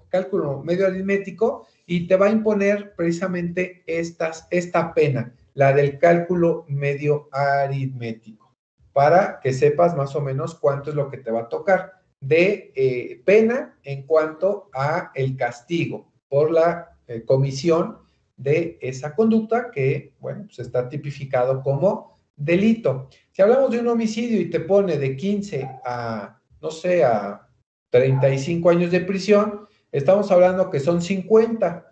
cálculo medio aritmético y te va a imponer precisamente esta pena, la del cálculo medio aritmético, para que sepas más o menos cuánto es lo que te va a tocar de pena en cuanto a el castigo por la comisión de esa conducta que, bueno, pues está tipificado como delito. Si hablamos de un homicidio y te pone de 15 a, no sé, a 35 años de prisión, estamos hablando que son 50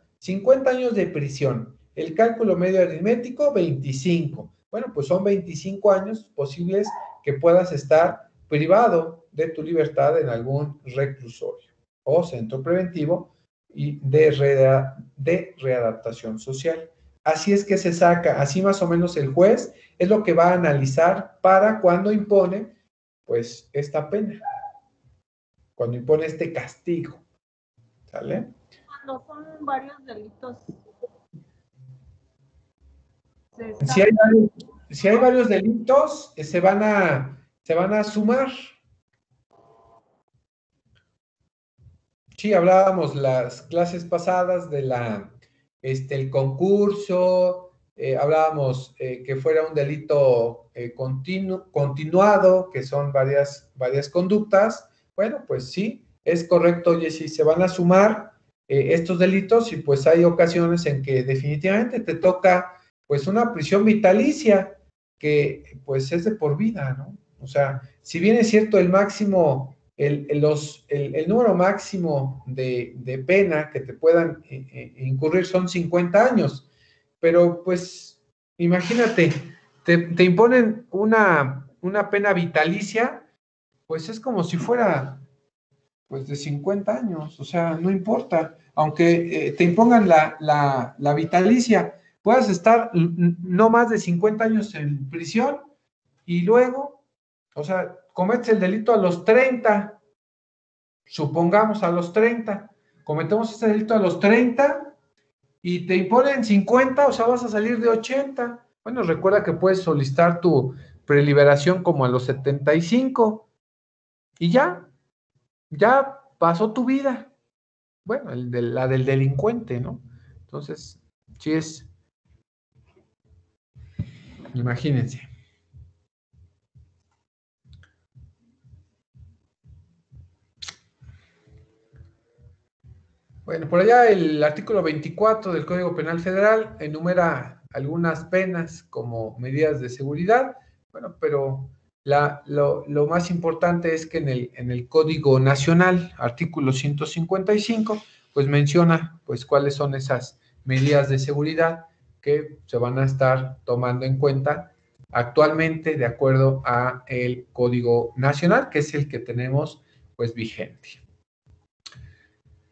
años de prisión. El cálculo medio aritmético, 25. Bueno, pues son 25 años posibles que puedas estar privado de tu libertad en algún reclusorio o centro preventivo y de readaptación social. Así es que se saca, así más o menos el juez es lo que va a analizar para cuando impone, pues, esta pena, cuando impone este castigo, ¿sale? Cuando son varios delitos. Si hay varios delitos, se van a sumar. Sí, hablábamos las clases pasadas de el concurso, hablábamos que fuera un delito continuado, que son varias conductas. Bueno, pues sí, es correcto, Jessy, se van a sumar estos delitos y pues hay ocasiones en que definitivamente te toca pues una prisión vitalicia que pues es de por vida, ¿no? O sea, si bien es cierto el máximo el número máximo de pena que te puedan incurrir son 50 años, pero pues imagínate, te imponen una pena vitalicia, pues es como si fuera pues de 50 años, o sea, no importa, aunque te impongan la vitalicia, puedas estar no más de 50 años en prisión y luego, o sea, cometes el delito a los 30, supongamos a los 30, cometemos ese delito a los 30 y te imponen 50, o sea, vas a salir de 80. Bueno, recuerda que puedes solicitar tu preliberación como a los 75 y ya pasó tu vida. Bueno, la del delincuente, ¿no? Entonces, sí es, imagínense. Bueno, por allá el artículo 24 del Código Penal Federal enumera algunas penas como medidas de seguridad. Bueno, pero lo más importante es que en el Código Nacional, artículo 155, pues menciona pues cuáles son esas medidas de seguridad que se van a estar tomando en cuenta actualmente de acuerdo a el Código Nacional, que es el que tenemos pues vigente.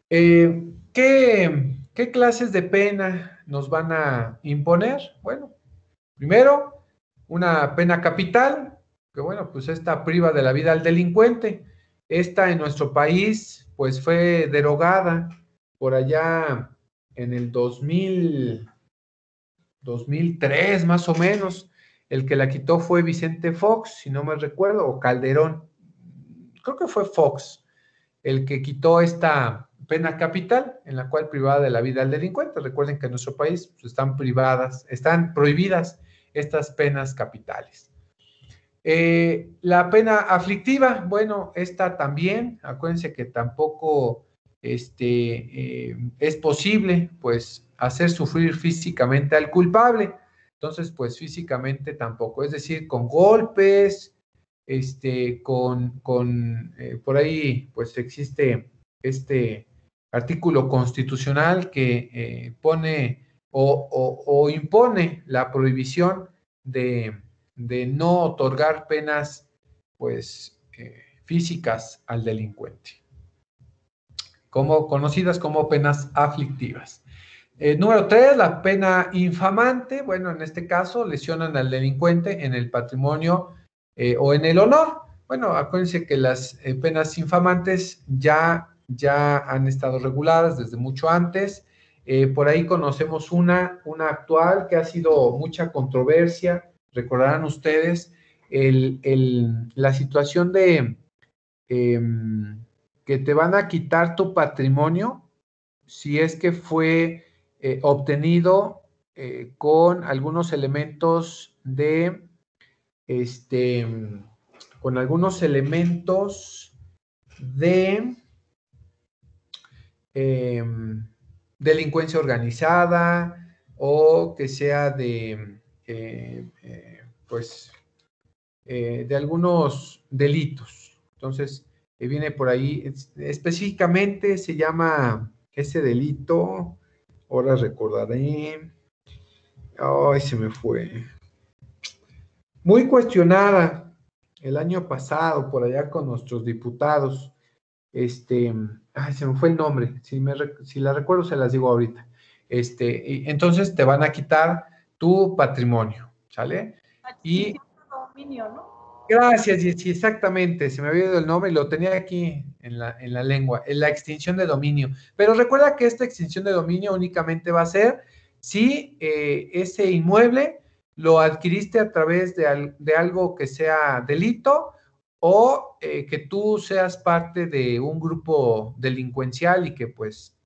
¿Qué clases de pena nos van a imponer? Bueno, primero, una pena capital, que bueno, pues esta priva de la vida al delincuente. Esta en nuestro país, pues fue derogada por allá en el 2003 más o menos. El que la quitó fue Vicente Fox, si no me recuerdo, o Calderón. Creo que fue Fox el que quitó esta pena capital en la cual privaba de la vida al delincuente. Recuerden que en nuestro país pues, están prohibidas estas penas capitales. La pena aflictiva, bueno, esta también, acuérdense que tampoco es posible, pues, hacer sufrir físicamente al culpable. Entonces, pues, físicamente tampoco, es decir, con golpes, por ahí, pues, existe este artículo constitucional que pone o impone la prohibición de no otorgar penas, pues, físicas al delincuente, conocidas como penas aflictivas. Número 3, la pena infamante. Bueno, en este caso, lesionan al delincuente en el patrimonio o en el honor. Bueno, acuérdense que las penas infamantes ya han estado reguladas desde mucho antes. Por ahí conocemos una actual que ha sido mucha controversia. Recordarán ustedes la situación de que te van a quitar tu patrimonio si es que fue obtenido con algunos elementos con algunos elementos de delincuencia organizada o que sea de algunos delitos. Entonces, viene por ahí, específicamente se llama ese delito, ahora recordaré, ay, se me fue, muy cuestionada el año pasado por allá con nuestros diputados, ay, se me fue el nombre, si la recuerdo se las digo ahorita, entonces te van a quitar tu patrimonio, ¿sale? Y dominio, ¿no? gracias, sí, exactamente, se me había ido el nombre y lo tenía aquí en la lengua, en la extinción de dominio. Pero recuerda que esta extinción de dominio únicamente va a ser si ese inmueble lo adquiriste a través de algo que sea delito o que tú seas parte de un grupo delincuencial y que pues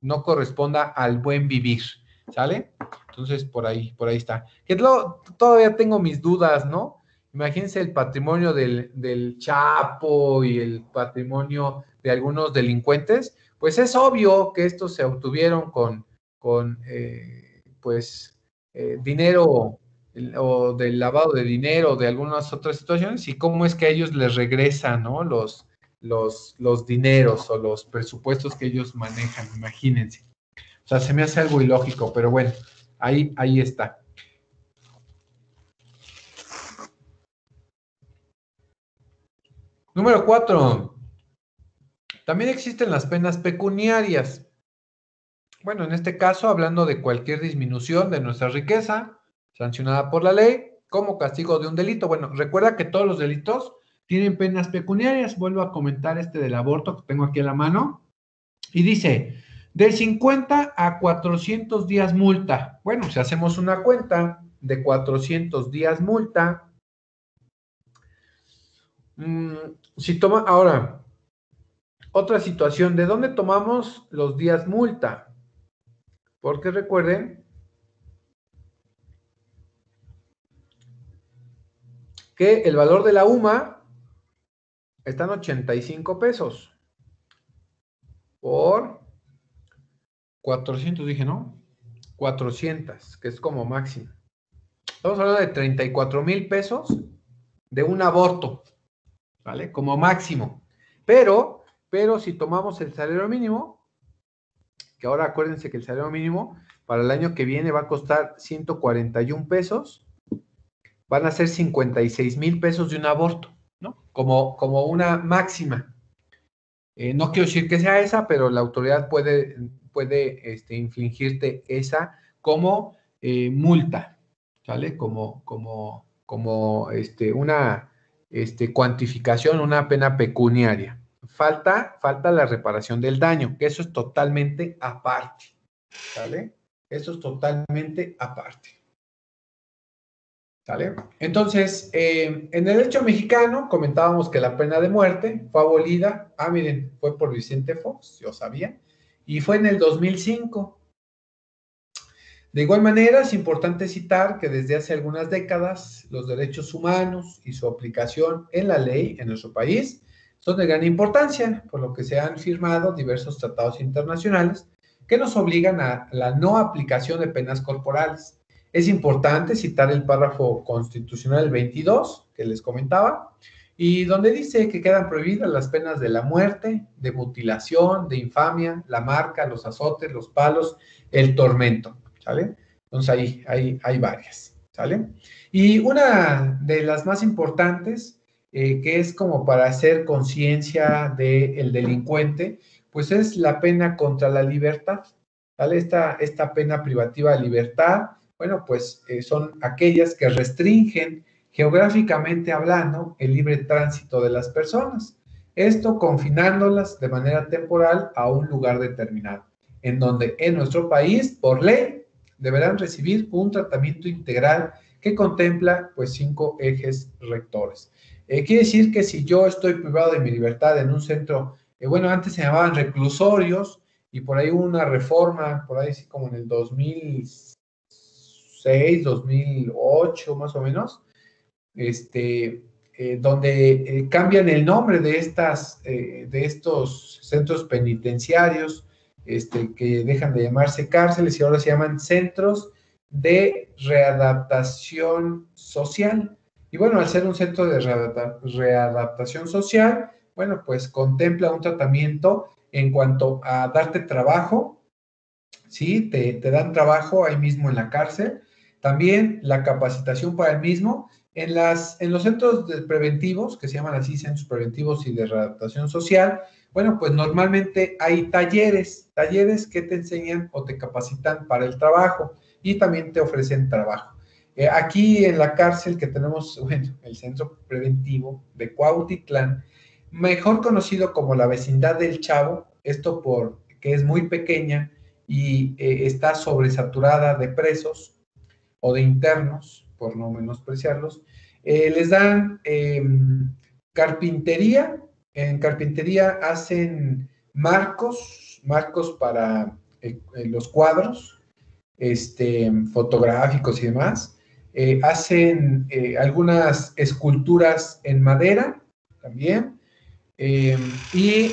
no corresponda al buen vivir, ¿sale? Entonces por ahí está. Que todavía tengo mis dudas, ¿no? Imagínense el patrimonio del Chapo y el patrimonio de algunos delincuentes, pues es obvio que estos se obtuvieron con dinero o del lavado de dinero o de algunas otras situaciones y cómo es que a ellos les regresan, ¿no? los dineros o los presupuestos que ellos manejan, imagínense. O sea, se me hace algo ilógico, pero bueno, ahí está. Número 4. También existen las penas pecuniarias. Bueno, en este caso, hablando de cualquier disminución de nuestra riqueza, sancionada por la ley, como castigo de un delito. Bueno, recuerda que todos los delitos tienen penas pecuniarias. Vuelvo a comentar del aborto que tengo aquí en la mano. Y dice, de 50 a 400 días multa. Bueno, si hacemos una cuenta de 400 días multa, ahora, otra situación, ¿de dónde tomamos los días multa? Porque recuerden que el valor de la UMA está en 85 pesos por 400, dije, ¿no? 400, que es como máximo. Estamos hablando de 34,000 pesos de un aborto, ¿vale? Como máximo. Pero si tomamos el salario mínimo, que ahora acuérdense que el salario mínimo para el año que viene va a costar 141 pesos, van a ser 56,000 pesos de un aborto, ¿no? Como una máxima. No quiero decir que sea esa, pero la autoridad puede infligirte esa como multa, ¿sale? Como una cuantificación, una pena pecuniaria. Falta la reparación del daño, que eso es totalmente aparte, ¿Sale? Esto es totalmente aparte. ¿Sale? Entonces, en el derecho mexicano comentábamos que la pena de muerte fue abolida. Ah, miren, fue por Vicente Fox, yo sabía. Y fue en el 2005. De igual manera, es importante citar que desde hace algunas décadas los derechos humanos y su aplicación en la ley en nuestro país son de gran importancia, por lo que se han firmado diversos tratados internacionales que nos obligan a la no aplicación de penas corporales. Es importante citar el párrafo constitucional 22 que les comentaba, y donde dice que quedan prohibidas las penas de la muerte, de mutilación, de infamia, la marca, los azotes, los palos, el tormento. ¿Sale? Entonces hay varias, ¿sale? Y una de las más importantes, que es como para hacer conciencia del delincuente, pues es la pena contra la libertad, ¿vale? Esta pena privativa de libertad, bueno, pues son aquellas que restringen geográficamente hablando el libre tránsito de las personas, esto confinándolas de manera temporal a un lugar determinado, en donde en nuestro país, por ley, deberán recibir un tratamiento integral que contempla pues 5 ejes rectores. Quiere decir que si yo estoy privado de mi libertad en un centro, bueno, antes se llamaban reclusorios, y por ahí hubo una reforma, por ahí sí como en el 2006, 2008 más o menos, donde cambian el nombre de estos centros penitenciarios, que dejan de llamarse cárceles y ahora se llaman centros de readaptación social. Y bueno, al ser un centro de readaptación social, bueno, pues contempla un tratamiento en cuanto a darte trabajo, ¿sí? Te dan trabajo ahí mismo en la cárcel. También la capacitación para el mismo. En los centros preventivos, que se llaman así, centros preventivos y de readaptación social, bueno, pues normalmente hay talleres que te enseñan o te capacitan para el trabajo y también te ofrecen trabajo. Aquí en la cárcel que tenemos, bueno, el centro preventivo de Cuautitlán, mejor conocido como la vecindad del Chavo, esto porque es muy pequeña y está sobresaturada de presos o de internos, por no menospreciarlos, les dan carpintería. En carpintería hacen marcos para los cuadros, fotográficos y demás. Hacen algunas esculturas en madera también. Y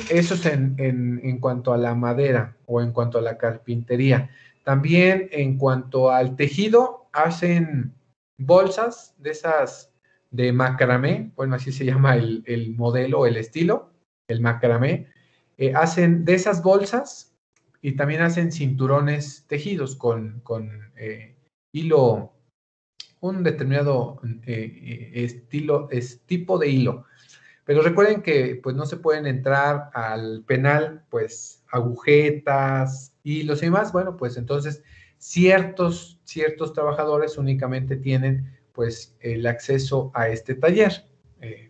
eso es en cuanto a la madera o en cuanto a la carpintería. También en cuanto al tejido, hacen bolsas de esas de macramé, bueno, así se llama el modelo, el estilo, el macramé. Hacen de esas bolsas y también hacen cinturones tejidos con hilo, un determinado tipo de hilo. Pero recuerden que pues no se pueden entrar al penal pues agujetas, hilos y demás. Bueno, pues entonces ciertos trabajadores únicamente tienen pues el acceso a este taller,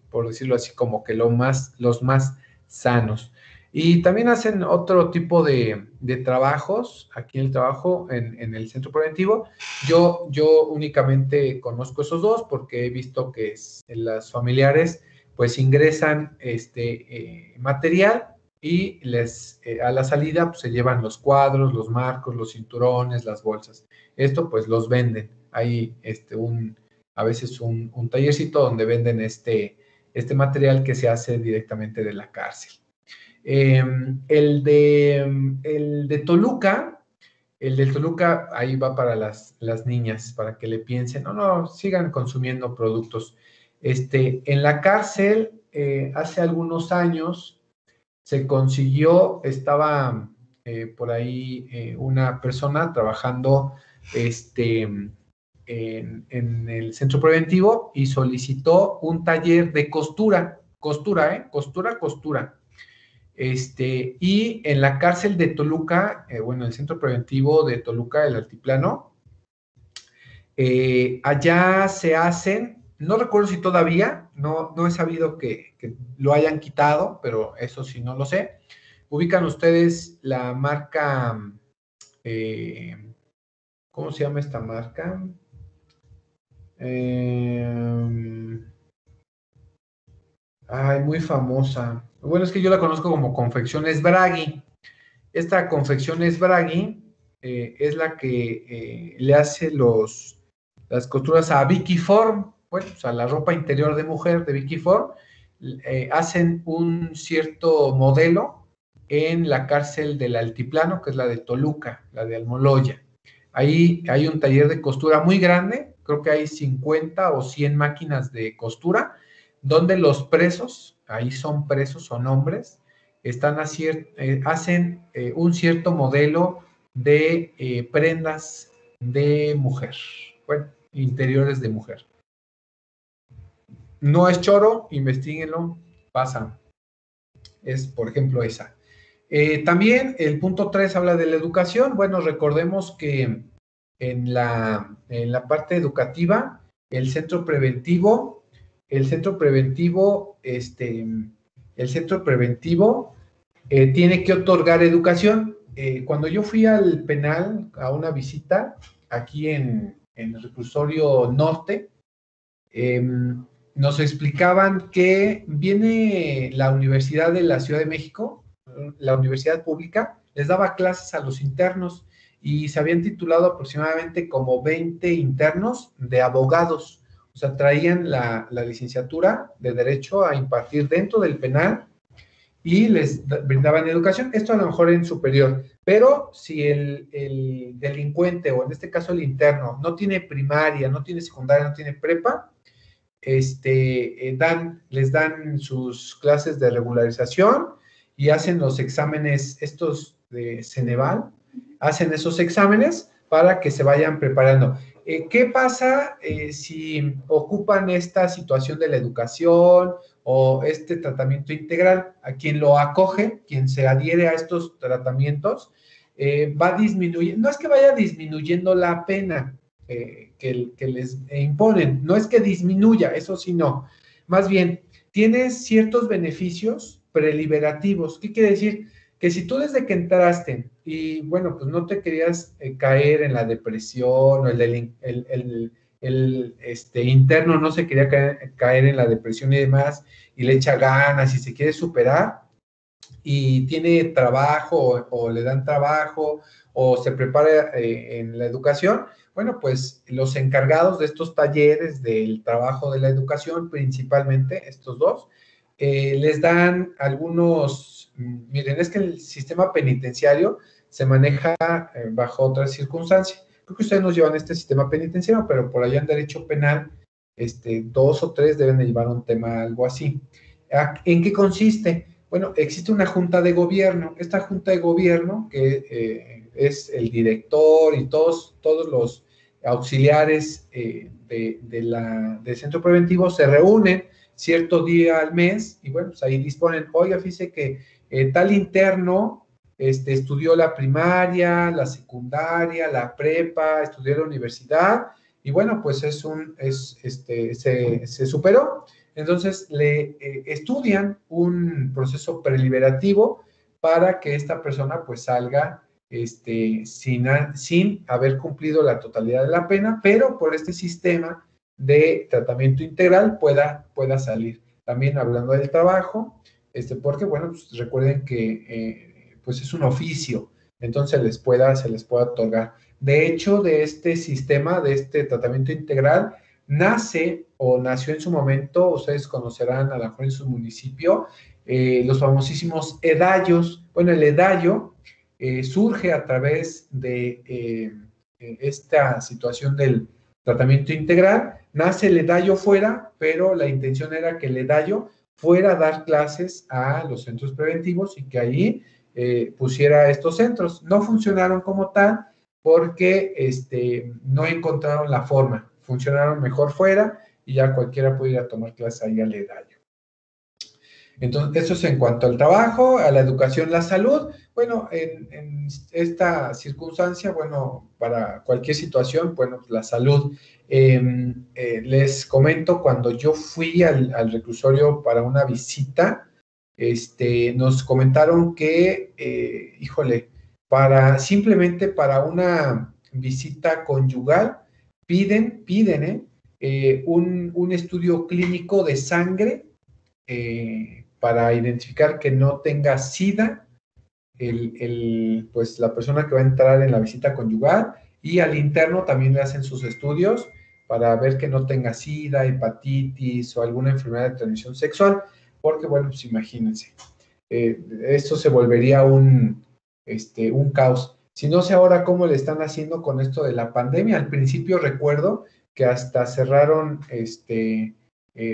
por decirlo así, como que los más sanos. Y también hacen otro tipo de trabajos, aquí el trabajo en el centro preventivo. Yo únicamente conozco esos dos porque he visto que las familiares pues ingresan material y a la salida pues, se llevan los cuadros, los marcos, los cinturones, las bolsas. Esto pues los venden. Hay a veces un tallercito donde venden este material que se hace directamente de la cárcel. El de Toluca, ahí va para las niñas, para que le piensen, no, sigan consumiendo productos. En la cárcel, hace algunos años, se consiguió, estaba por ahí una persona trabajando en el centro preventivo y solicitó un taller de costura. Y en la cárcel de Toluca, el centro preventivo de Toluca, el Altiplano, allá se hacen, no recuerdo si todavía, no he sabido que lo hayan quitado, pero eso sí no lo sé. Ubican ustedes la marca ¿cómo se llama esta marca? Muy famosa. Bueno, es que yo la conozco como Confecciones Braggi. Esta Confecciones Braggi es la que le hace las costuras a Vicky Form, bueno, o sea, la ropa interior de mujer de Vicky Form. Hacen un cierto modelo en la cárcel del Altiplano, que es la de Toluca, la de Almoloya. Ahí hay un taller de costura muy grande, creo que hay 50 o 100 máquinas de costura, donde los presos, ahí son presos, son hombres, hacen un cierto modelo de prendas de mujer, bueno, interiores de mujer. No es choro, investíguenlo, pasa. Es, por ejemplo, esa. También el punto 3 habla de la educación. Bueno, recordemos que en la parte educativa, el centro preventivo tiene que otorgar educación. Cuando yo fui al penal a una visita aquí en el reclusorio norte, nos explicaban que viene la Universidad de la Ciudad de México, la universidad pública, les daba clases a los internos y se habían titulado aproximadamente como 20 internos de abogados. O sea, traían la licenciatura de Derecho a impartir dentro del penal y les brindaban educación. Esto a lo mejor en superior, pero si el delincuente, o en este caso el interno, no tiene primaria, no tiene secundaria, no tiene prepa, les dan sus clases de regularización y hacen los exámenes estos de Ceneval, hacen esos exámenes para que se vayan preparando. ¿Qué pasa si ocupan esta situación de la educación o este tratamiento integral? A quien lo acoge, quien se adhiere a estos tratamientos, va disminuyendo, no es que vaya disminuyendo la pena que les imponen, no es que disminuya, eso sí no, más bien tiene ciertos beneficios preliberativos. ¿Qué quiere decir? Que si tú desde que entraste y bueno, pues no te querías caer en la depresión, o el interno no se quería caer en la depresión y demás, y le echa ganas y se quiere superar, y tiene trabajo o le dan trabajo o se prepara en la educación, bueno, pues los encargados de estos talleres del trabajo de la educación, principalmente estos dos, les dan algunos, miren, es que el sistema penitenciario se maneja bajo otras circunstancias. Creo que ustedes nos llevan este sistema penitenciario, pero por allá en derecho penal, 2 o 3 deben de llevar un tema algo así. ¿En qué consiste? Bueno, existe una junta de gobierno. Esta junta de gobierno, que es el director y todos los auxiliares del centro preventivo, se reúnen cierto día al mes y bueno, pues ahí disponen, oiga, fíjese que tal interno estudió la primaria, la secundaria, la prepa, estudió la universidad y bueno, pues se superó. Entonces le estudian un proceso preliberativo para que esta persona pues salga sin haber cumplido la totalidad de la pena, pero por este sistema de tratamiento integral pueda salir. También hablando del trabajo, porque bueno, pues recuerden que pues es un oficio, entonces se les pueda otorgar. De hecho, de este sistema, de este tratamiento integral, nació en su momento, ustedes conocerán a lo mejor en su municipio, los famosísimos edayos. Bueno, el edayo surge a través de esta situación del tratamiento integral. Nace el edayo fuera, pero la intención era que el edayo fuera a dar clases a los centros preventivos y que allí pusiera estos centros. No funcionaron como tal porque no encontraron la forma. Funcionaron mejor fuera y ya cualquiera puede ir a tomar clases ahí al edayo. Entonces, eso es en cuanto al trabajo, a la educación, la salud. Bueno, en esta circunstancia, bueno, para cualquier situación, bueno, la salud. Les comento, cuando yo fui al reclusorio para una visita, nos comentaron que, híjole, simplemente para una visita conyugal, piden un estudio clínico de sangre para identificar que no tenga SIDA pues la persona que va a entrar en la visita conyugal, y al interno también le hacen sus estudios para ver que no tenga SIDA, hepatitis o alguna enfermedad de transmisión sexual, porque bueno, pues imagínense, esto se volvería un caos. Si no sé ahora cómo le están haciendo con esto de la pandemia. Al principio recuerdo que hasta cerraron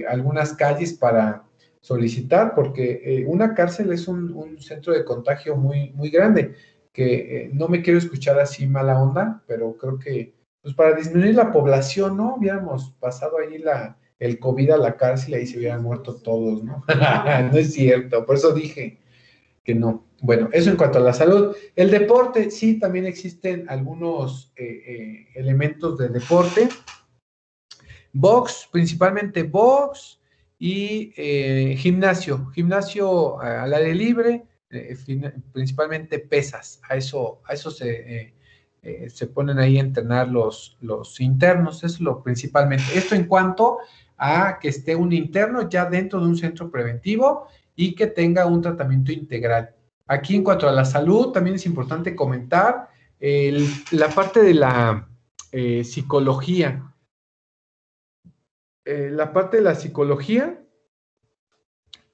algunas calles para solicitar, porque una cárcel es un centro de contagio muy, muy grande, que no me quiero escuchar así mala onda, pero creo que pues para disminuir la población, ¿no? Hubiéramos pasado ahí el COVID a la cárcel y ahí se hubieran muerto todos, ¿no? No es cierto, por eso dije que no. Bueno, eso en cuanto a la salud. El deporte, sí, también existen algunos elementos de deporte. Box, principalmente box y gimnasio al aire libre, principalmente pesas. A eso se ponen ahí a entrenar los internos, eso es lo principalmente. Esto en cuanto a que esté un interno ya dentro de un centro preventivo y que tenga un tratamiento integral. Aquí en cuanto a la salud, también es importante comentar la parte de la psicología. La parte de la psicología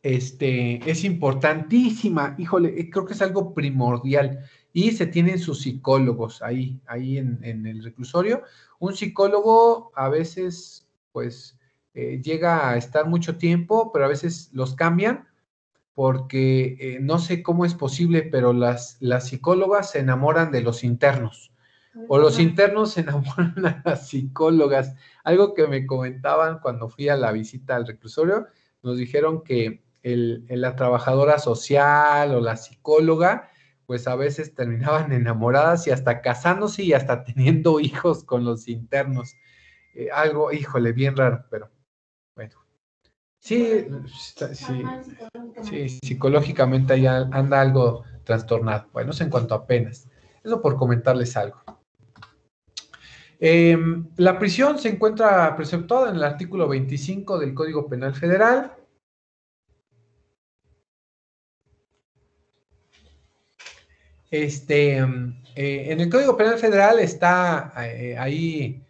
es importantísima, híjole, creo que es algo primordial, y se tienen sus psicólogos ahí en el reclusorio. Un psicólogo a veces, pues, llega a estar mucho tiempo, pero a veces los cambian, porque no sé cómo es posible, pero las psicólogas se enamoran de los internos, o los internos se enamoran a las psicólogas. Algo que me comentaban cuando fui a la visita al reclusorio, nos dijeron que la trabajadora social o la psicóloga, pues a veces terminaban enamoradas y hasta casándose y hasta teniendo hijos con los internos. Algo, híjole, bien raro, pero bueno. Sí, sí, psicológicamente ahí anda algo trastornado. Bueno, eso en cuanto a penas. Eso por comentarles algo. La prisión se encuentra preceptuada en el artículo 25 del Código Penal Federal. En el Código Penal Federal está ahí,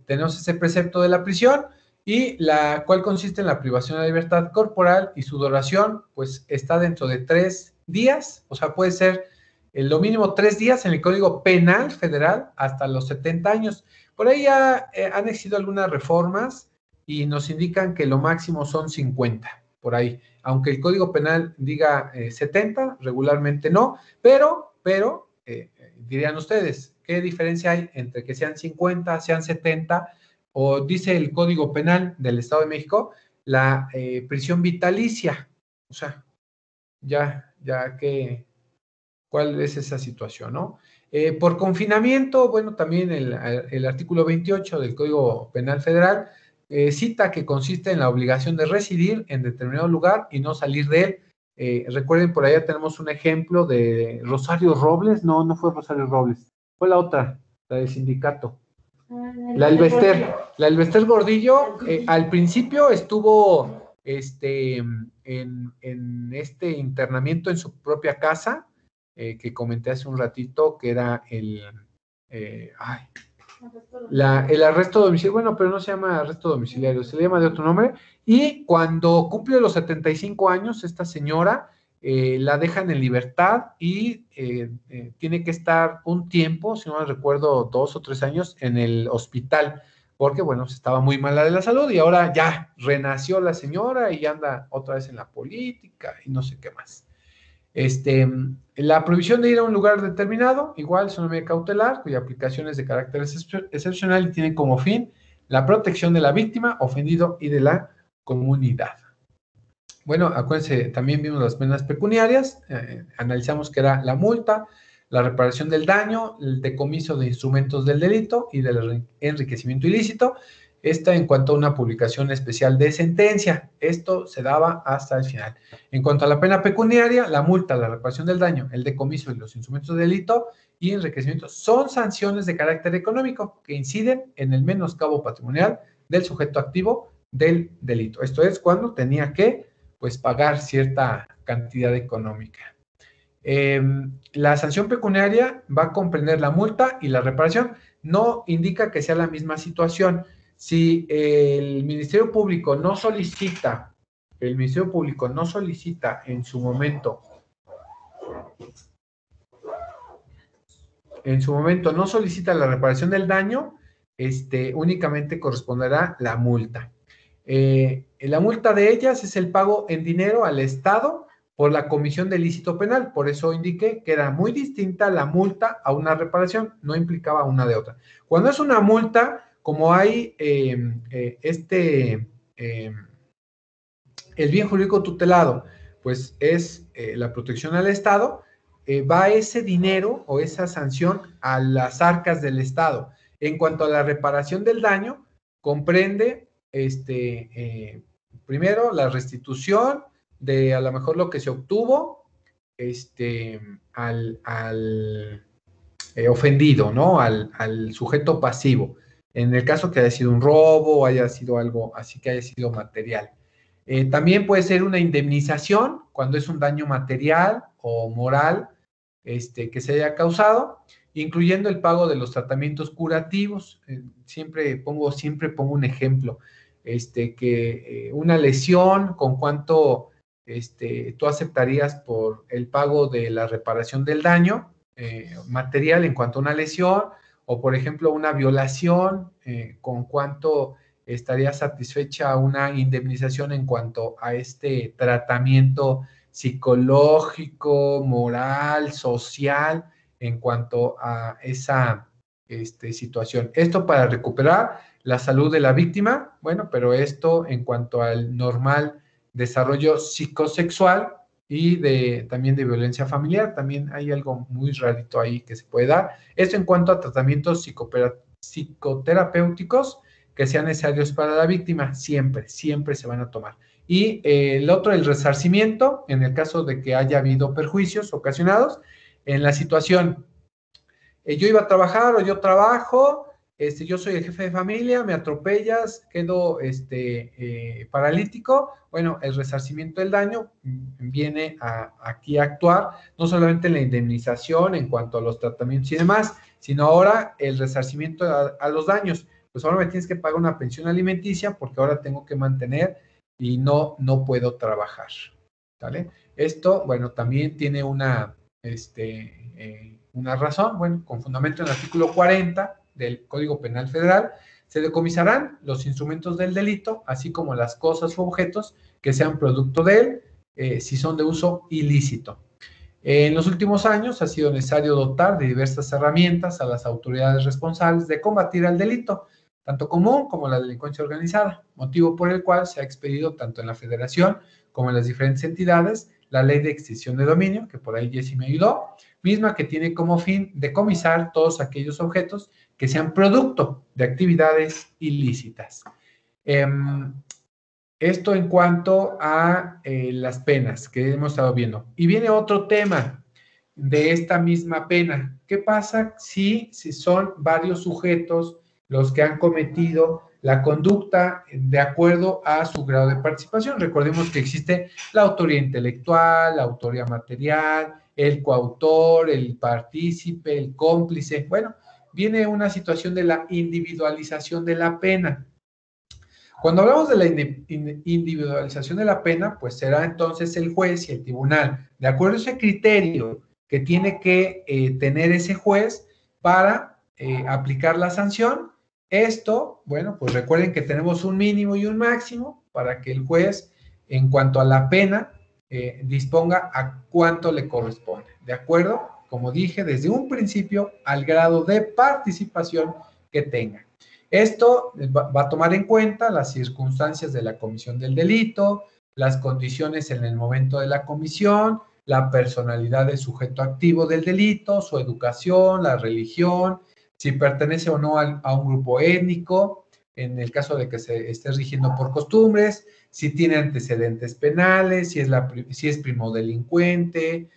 tenemos ese precepto de la prisión, y la cual consiste en la privación de la libertad corporal, y su duración pues está dentro de 3 días, o sea, puede ser lo mínimo 3 días en el Código Penal Federal hasta los 70 años. Por ahí ya han existido algunas reformas y nos indican que lo máximo son 50, por ahí. Aunque el Código Penal diga 70, regularmente no, pero dirían ustedes, ¿qué diferencia hay entre que sean 50, sean 70, o dice el Código Penal del Estado de México, la prisión vitalicia? O sea, ya que, ¿cuál es esa situación, no? Por confinamiento, bueno, también el artículo 28 del Código Penal Federal cita que consiste en la obligación de residir en determinado lugar y no salir de él. Recuerden, por allá tenemos un ejemplo de Rosario Robles. No fue Rosario Robles, fue la otra, la del sindicato. La Elvester Gordillo, al principio estuvo en este internamiento en su propia casa, que comenté hace un ratito, que era el arresto domiciliario. Bueno, pero no se llama arresto domiciliario, se le llama de otro nombre. Y cuando cumple los 75 años, esta señora la dejan en libertad y tiene que estar un tiempo, si no me recuerdo, 2 o 3 años en el hospital, porque, bueno, estaba muy mala de la salud, y ahora ya renació la señora y anda otra vez en la política y no sé qué más. La prohibición de ir a un lugar determinado, igual es una medida cautelar cuya aplicación es de carácter excepcional y tiene como fin la protección de la víctima, ofendido y de la comunidad. Bueno, acuérdense, también vimos las penas pecuniarias, analizamos que era la multa, la reparación del daño, el decomiso de instrumentos del delito y del enriquecimiento ilícito. Esta en cuanto a una publicación especial de sentencia. Esto se daba hasta el final. En cuanto a la pena pecuniaria, la multa, la reparación del daño, el decomiso y los instrumentos de delito y enriquecimiento son sanciones de carácter económico que inciden en el menoscabo patrimonial del sujeto activo del delito. Esto es cuando tenía que, pues, pagar cierta cantidad económica. La sanción pecuniaria va a comprender la multa y la reparación. No indica que sea la misma situación. Si el Ministerio Público no solicita, en su momento no solicita la reparación del daño, únicamente corresponderá la multa. La multa de ellas es el pago en dinero al Estado por la comisión de ilícito penal. Por eso indiqué que era muy distinta la multa a una reparación, no implicaba una de otra. Cuando es una multa, como hay el bien jurídico tutelado, pues es la protección al Estado, va ese dinero o esa sanción a las arcas del Estado. En cuanto a la reparación del daño, comprende primero la restitución de a lo mejor lo que se obtuvo al ofendido, ¿no? Al sujeto pasivo. En el caso que haya sido un robo o haya sido algo así que haya sido material. También puede ser una indemnización cuando es un daño material o moral que se haya causado, incluyendo el pago de los tratamientos curativos. Siempre pongo un ejemplo, que una lesión, ¿con cuánto tú aceptarías por el pago de la reparación del daño material en cuanto a una lesión? O, por ejemplo, una violación, ¿con cuánto estaría satisfecha una indemnización en cuanto a este tratamiento psicológico, moral, social, en cuanto a esa situación? Esto para recuperar la salud de la víctima, bueno, pero esto en cuanto al normal desarrollo psicosexual y también de violencia familiar. También hay algo muy rarito ahí que se puede dar. Esto en cuanto a tratamientos psicoterapéuticos que sean necesarios para la víctima, siempre se van a tomar. Y el otro, el resarcimiento, en el caso de que haya habido perjuicios ocasionados en la situación. Yo iba a trabajar o yo trabajo, yo soy el jefe de familia, me atropellas, quedo paralítico. Bueno, el resarcimiento del daño viene aquí a actuar, no solamente en la indemnización en cuanto a los tratamientos y demás, sino ahora el resarcimiento a los daños. Pues ahora me tienes que pagar una pensión alimenticia porque ahora tengo que mantener y no puedo trabajar, ¿vale? Esto, bueno, también tiene una razón, bueno, con fundamento en el artículo 40 del Código Penal Federal, se decomisarán los instrumentos del delito, así como las cosas u objetos que sean producto de él, si son de uso ilícito. En los últimos años ha sido necesario dotar de diversas herramientas a las autoridades responsables de combatir el delito, tanto común como la delincuencia organizada, motivo por el cual se ha expedido tanto en la Federación como en las diferentes entidades la Ley de Extinción de Dominio, que por ahí Jessy me ayudó, misma que tiene como fin decomisar todos aquellos objetos que sean producto de actividades ilícitas. Esto en cuanto a las penas que hemos estado viendo. Y viene otro tema de esta misma pena. ¿Qué pasa si son varios sujetos los que han cometido la conducta de acuerdo a su grado de participación? Recordemos que existe la autoría intelectual, la autoría material, el coautor, el partícipe, el cómplice. Bueno, viene una situación de la individualización de la pena. Cuando hablamos de la individualización de la pena, pues será entonces el juez y el tribunal, de acuerdo a ese criterio que tiene que tener ese juez para aplicar la sanción. Esto, bueno, pues recuerden que tenemos un mínimo y un máximo para que el juez, en cuanto a la pena, disponga a cuánto le corresponde, ¿de acuerdo? Como dije, desde un principio al grado de participación que tenga. Esto va a tomar en cuenta las circunstancias de la comisión del delito, las condiciones en el momento de la comisión, la personalidad del sujeto activo del delito, su educación, la religión, si pertenece o no a un grupo étnico, en el caso de que se esté rigiendo por costumbres, si tiene antecedentes penales, si es primodelincuente,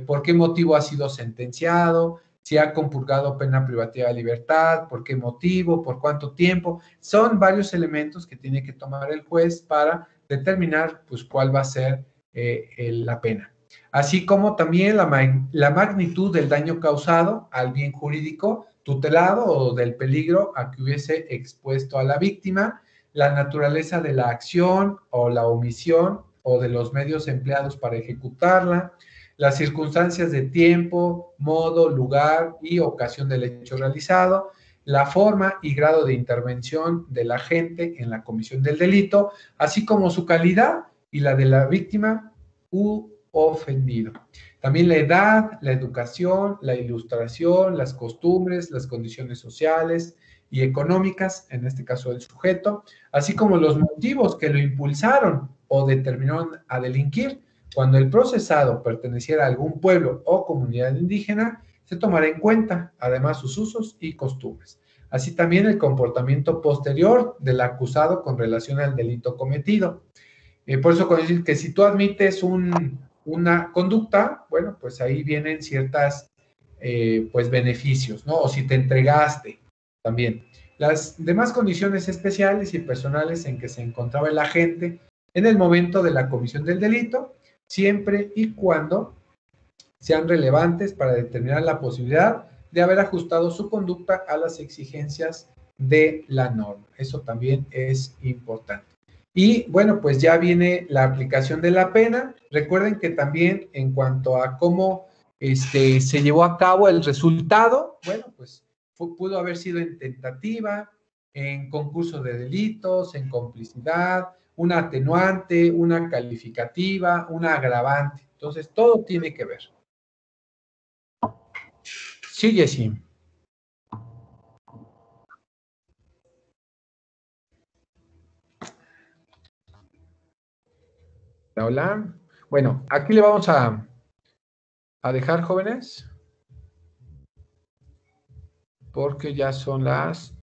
por qué motivo ha sido sentenciado, si ha compurgado pena privativa de libertad, por qué motivo, por cuánto tiempo. Son varios elementos que tiene que tomar el juez para determinar pues, cuál va a ser la pena. Así como también la magnitud del daño causado al bien jurídico tutelado o del peligro a que hubiese expuesto a la víctima, la naturaleza de la acción o la omisión o de los medios empleados para ejecutarla, las circunstancias de tiempo, modo, lugar y ocasión del hecho realizado, la forma y grado de intervención del agente en la comisión del delito, así como su calidad y la de la víctima u ofendido. También la edad, la educación, la ilustración, las costumbres, las condiciones sociales y económicas, en este caso del sujeto, así como los motivos que lo impulsaron o determinaron a delinquir. Cuando el procesado perteneciera a algún pueblo o comunidad indígena, se tomará en cuenta, además, sus usos y costumbres. Así también el comportamiento posterior del acusado con relación al delito cometido. Por eso, cuando decir que si tú admites una conducta, bueno, pues ahí vienen ciertas, pues, beneficios, ¿no? O si te entregaste también. Las demás condiciones especiales y personales en que se encontraba el agente en el momento de la comisión del delito, siempre y cuando sean relevantes para determinar la posibilidad de haber ajustado su conducta a las exigencias de la norma. Eso también es importante. Y bueno, pues ya viene la aplicación de la pena. Recuerden que también en cuanto a cómo se llevó a cabo el resultado, bueno, pues pudo haber sido en tentativa, en concurso de delitos, en complicidad, una atenuante, una calificativa, una agravante. Entonces, todo tiene que ver. Sí, Jessy. Hola. Bueno, aquí le vamos a dejar, jóvenes, porque ya son las